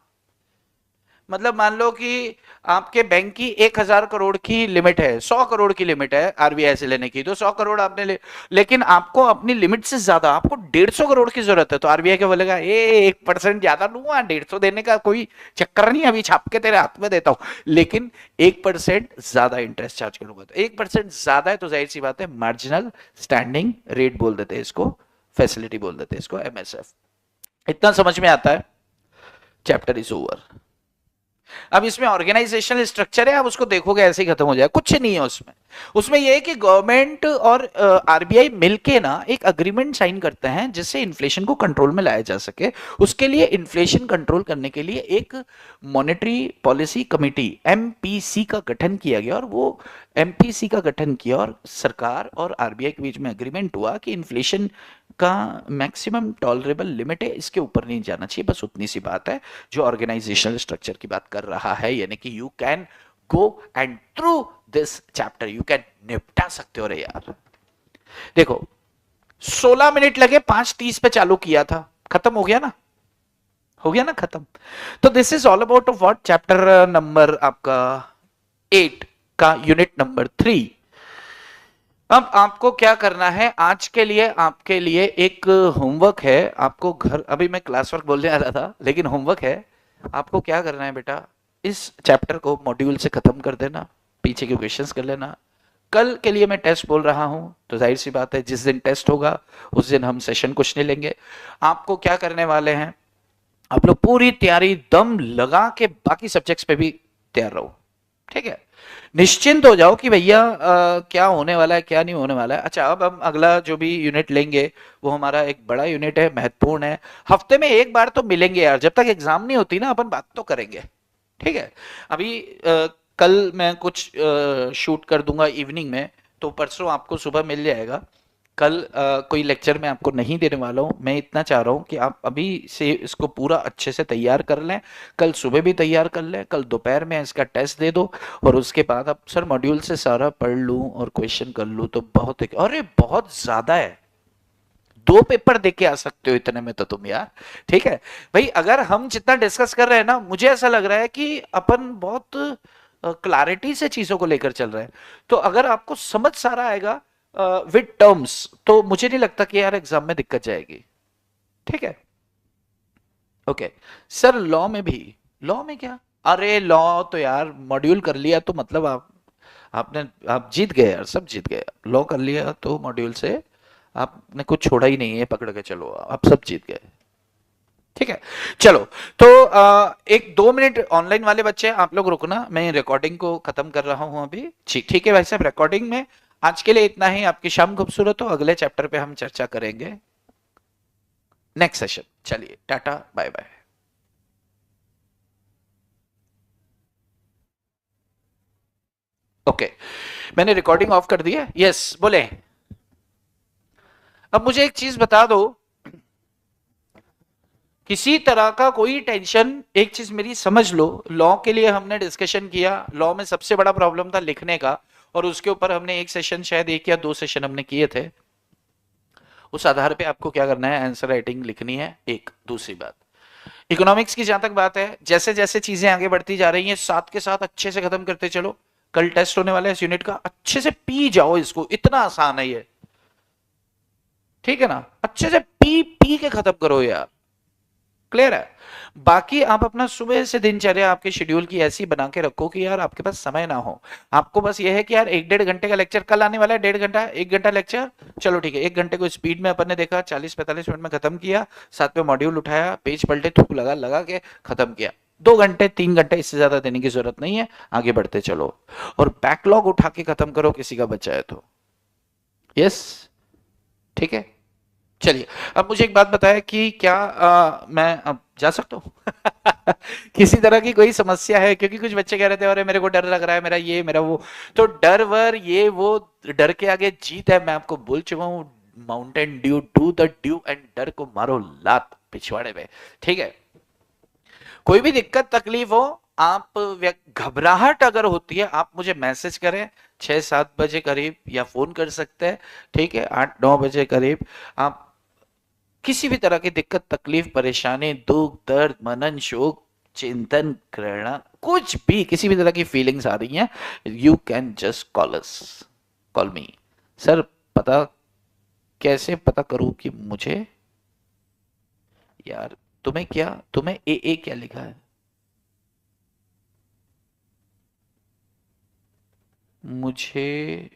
मतलब मान लो कि आपके बैंक की 1000 करोड़ की लिमिट है, 100 करोड़ की लिमिट है RBI से लेने की, तो 100 करोड़ आपने लेकिन आपको अपनी लिमिट से ज्यादा आपको 150 करोड़ की जरूरत है, तो RBI क्या बोलेगा, 1% ज्यादा लूंगा, 150 देने का कोई चक्कर नहीं, अभी छाप के तेरे हाथ में देता हूं, लेकिन 1% ज्यादा इंटरेस्ट चार्ज करूंगा। तो 1% ज्यादा है, तो जाहिर सी बात है मार्जिनल स्टैंडिंग रेट बोल देते हैं इसको, फैसिलिटी बोल देते हैं इसको, MSF। इतना समझ में आता है, चैप्टर इज ओवर। अब इसमें ऑर्गेनाइजेशनल स्ट्रक्चर है, आप उसको देखोगे ऐसे ही खत्म हो जाएगा, कुछ नहीं है उसमें। उसमें यह है कि गवर्नमेंट और RBI मिलके ना एक अग्रीमेंट साइन करते हैं जिससे इन्फ्लेशन को कंट्रोल में लाया जा सके। उसके लिए इन्फ्लेशन कंट्रोल करने के लिए एक मॉनेटरी पॉलिसी कमेटी MPC का गठन किया गया, और वो MPC का गठन किया और सरकार और RBI के बीच में अग्रीमेंट हुआ कि इन्फ्लेशन का मैक्सिमम टॉलरेबल लिमिट है, इसके ऊपर नहीं जाना चाहिए, बस उतनी सी बात है जो ऑर्गेनाइजेशनल स्ट्रक्चर की बात कर रहा है। यानी कि you can go and through this chapter, you can निपटा सकते हो रे यार। देखो 16 मिनट लगे, 5:30 पे चालू किया था, खत्म हो गया ना, हो गया ना खत्म। तो this is all about what, chapter number आपका 8 का यूनिट नंबर 3। अब आपको क्या करना है, आज के लिए आपके लिए एक होमवर्क है, आपको घर, अभी मैं क्लास वर्क बोलने आ रहा था लेकिन होमवर्क है। आपको क्या करना है बेटा, इस चैप्टर को मॉड्यूल से खत्म कर देना, पीछे के क्वेश्चंस कर लेना। कल के लिए मैं टेस्ट बोल रहा हूं, तो जाहिर सी बात है जिस दिन टेस्ट होगा उस दिन हम सेशन कुछ नहीं लेंगे। आपको क्या करने वाले हैं, आप लोग पूरी तैयारी दम लगा के बाकी सब्जेक्ट्स पे भी तैयार रहो, ठीक है। निश्चिंत हो जाओ कि भैया क्या होने वाला है क्या नहीं होने वाला है। अच्छा, अब हम अगला जो भी यूनिट लेंगे वो हमारा एक बड़ा यूनिट है, महत्वपूर्ण है। हफ्ते में एक बार तो मिलेंगे यार, जब तक एग्जाम नहीं होती ना अपन बात तो करेंगे, ठीक है। अभी कल मैं कुछ शूट कर दूंगा इवनिंग में, तो परसों आपको सुबह मिल जाएगा। कल कोई लेक्चर मैं आपको नहीं देने वाला हूँ। मैं इतना चाह रहा हूँ कि आप अभी से इसको पूरा अच्छे से तैयार कर लें, कल सुबह भी तैयार कर लें, कल दोपहर में इसका टेस्ट दे दो, और उसके बाद आप सर मॉड्यूल से सारा पढ़ लूँ और क्वेश्चन कर लूँ तो बहुत, अरे बहुत ज्यादा है, 2 पेपर दे के आ सकते हो इतने में तो तुम यार, ठीक है भाई। अगर हम जितना डिस्कस कर रहे हैं ना, मुझे ऐसा लग रहा है कि अपन बहुत क्लैरिटी से चीजों को लेकर चल रहे हैं। तो अगर आपको समझ सारा आएगा विद टर्म्स, तो मुझे नहीं लगता कि यार एग्जाम में दिक्कत जाएगी, ठीक है। ओके सर, लॉ में भी, लॉ में क्या, अरे लॉ तो यार मॉड्यूल कर लिया तो मतलब आप जीत गए यार, सब जीत गए। लॉ कर लिया तो मॉड्यूल से आपने कुछ छोड़ा ही नहीं है, पकड़ के चलो आप सब जीत गए, ठीक है। चलो तो 1-2 मिनट ऑनलाइन वाले बच्चे आप लोग रुकना, मैं रिकॉर्डिंग को खत्म कर रहा हूं अभी, ठीक है भाई साहब। रिकॉर्डिंग में आज के लिए इतना ही, आपकी शाम खूबसूरत हो, अगले चैप्टर पे हम चर्चा करेंगे। Next session. चलिए टाटा बाय बाय। ओके, मैंने रिकॉर्डिंग ऑफ कर दी है। यस बोले। अब मुझे एक चीज बता दो, किसी तरह का कोई टेंशन, एक चीज मेरी समझ लो, लॉ के लिए हमने डिस्कशन किया, लॉ में सबसे बड़ा प्रॉब्लम था लिखने का, और उसके ऊपर हमने एक सेशन, शायद एक या दो सेशन हमने किए थे। उस आधार पे आपको क्या करना है, आंसर राइटिंग लिखनी है। एक दूसरी बात, इकोनॉमिक्स की जहां तक बात है, जैसे जैसे चीजें आगे बढ़ती जा रही हैं, साथ के साथ अच्छे से खत्म करते चलो। कल टेस्ट होने वाला है इस यूनिट का, अच्छे से पी जाओ इसको, इतना आसान है ये, ठीक है ना? अच्छे से पी पी के खत्म करो यार, क्लियर है? बाकी आप अपना सुबह से दिनचर्या आपके शेड्यूल की ऐसी बना के रखो कि यार आपके पास समय ना हो। आपको बस ये है कि यार 1-1.5 घंटे का लेक्चर कल आने वाला है, 1.5 घंटा 1 घंटा लेक्चर, चलो ठीक है, 1 घंटे को स्पीड में अपन ने देखा, 40-45 मिनट में खत्म किया, साथ में मॉड्यूल उठाया, पेज पलटे, थूक लगा लगा के खत्म किया। 2 घंटे 3 घंटे इससे ज्यादा देने की जरूरत नहीं है, आगे बढ़ते चलो। और बैकलॉग उठा के खत्म करो किसी का बचा है तो। यस, ठीक है। चलिए, अब मुझे एक बात बताया कि क्या मैं अब जा सकता हूँ? किसी तरह की कोई समस्या है? क्योंकि कुछ बच्चे कह रहे थे अरे मेरे को डर लग रहा है, मेरा ये मेरा वो। तो डर वर ये वो, डर के आगे जीत है, मैं आपको बोल चुका हूँ। Mountain Dew, do the due and डर को मारो लात पिछवाड़े में, ठीक है? कोई भी दिक्कत तकलीफ हो, आप घबराहट अगर होती है, आप मुझे मैसेज करें 6-7 बजे करीब, या फोन कर सकते हैं, ठीक है? 8-9 बजे करीब। आप किसी भी तरह की दिक्कत तकलीफ परेशानी दुख दर्द मनन शोक चिंतन प्रेरणा, कुछ भी किसी भी तरह की फीलिंग्स आ रही हैं, you can just call us, call me. Sir पता कैसे पता करूं कि मुझे, यार तुम्हें क्या, तुम्हें ए क्या लिखा है? मुझे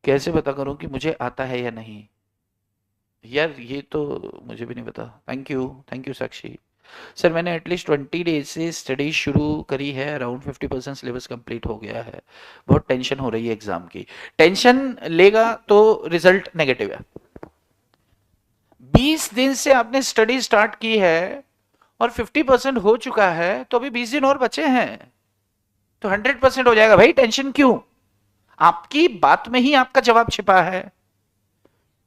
कैसे पता करूं कि मुझे आता है या नहीं? यार ये तो मुझे भी नहीं पता। Thank you Sakshi. सर मैंने एटलीस्ट 20 डेज से स्टडी शुरू करी है, अराउंड 50% सिलेबस कंप्लीट हो गया है, बहुत टेंशन हो रही है एग्जाम की। टेंशन लेगा तो रिजल्ट नेगेटिव है। 20 दिन से आपने स्टडी स्टार्ट की है और 50% हो चुका है, तो अभी 20 दिन और बचे हैं, तो 100% हो जाएगा भाई, टेंशन क्यों? आपकी बात में ही आपका जवाब छिपा है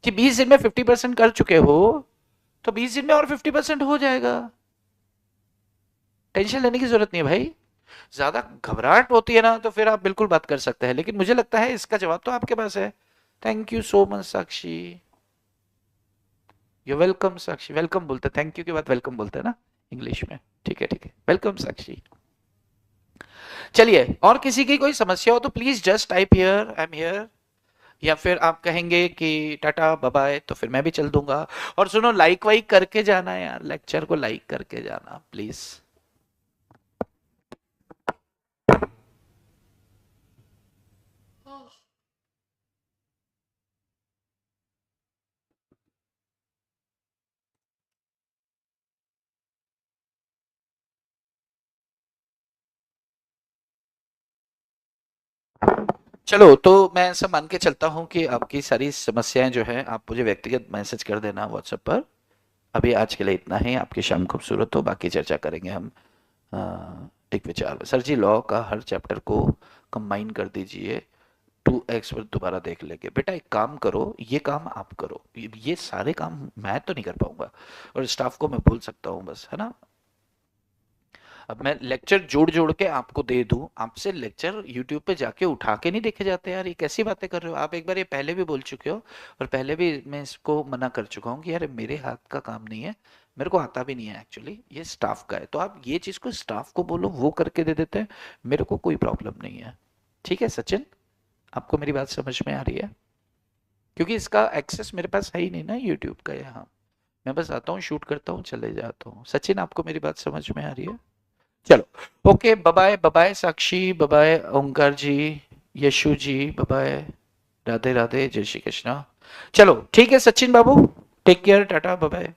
कि 20 दिन में 50% कर चुके हो, तो 20 दिन में और 50% हो जाएगा। टेंशन लेने की जरूरत नहीं है भाई। ज्यादा घबराहट होती है ना, तो फिर आप बिल्कुल बात कर सकते हैं, लेकिन मुझे लगता है इसका जवाब तो आपके पास है। Thank you so much Sakshi, you welcome Sakshi. Welcome बोलते, थैंक यू के बाद वेलकम बोलते हैं ना इंग्लिश में, ठीक है ठीक है, वेलकम साक्षी। चलिए, और किसी की कोई समस्या हो तो please just type here, I am here, या फिर आप कहेंगे कि टाटा बाय बाय, तो फिर मैं भी चल दूंगा। और सुनो, लाइक वाइक करके जाना यार, लेक्चर को लाइक करके जाना प्लीज। चलो, तो मैं ऐसा मान के चलता हूँ कि आपकी सारी समस्याएं जो है आप मुझे व्यक्तिगत मैसेज कर देना व्हाट्सएप पर। अभी आज के लिए इतना ही, आपकी शाम खूबसूरत हो, बाकी चर्चा करेंगे हम एक विचार में। सर जी लॉ का हर चैप्टर को कंबाइन कर दीजिए, 2x पर दोबारा देख लेंगे। बेटा एक काम करो, ये काम आप करो, ये सारे काम मैं तो नहीं कर पाऊंगा, और स्टाफ को मैं बोल सकता हूँ बस, है ना? अब मैं लेक्चर जोड़ जोड़ के आपको दे दूं, आपसे लेक्चर यूट्यूब पे जाके उठा के नहीं देखे जाते यार, ये कैसी बातें कर रहे हो आप? एक बार ये पहले भी बोल चुके हो, और पहले भी मैं इसको मना कर चुका हूँ कि यार मेरे हाथ का काम नहीं है, मेरे को आता भी नहीं है एक्चुअली, ये स्टाफ का है। तो आप ये चीज को स्टाफ को बोलो, वो करके दे देते हैं, मेरे को कोई प्रॉब्लम नहीं है। ठीक है सचिन, आपको मेरी बात समझ में आ रही है? क्योंकि इसका एक्सेस मेरे पास है ही नहीं ना यूट्यूब का, यहाँ मैं बस आता हूँ, शूट करता हूँ, चले जाता हूँ। सचिन आपको मेरी बात समझ में आ रही है? चलो ओके, बाय बाय साक्षी, बाय ओंकार जी, यशु जी, बाय, राधे राधे, जय श्री कृष्णा। चलो ठीक है सचिन बाबू, टेक केयर, टाटा बाय।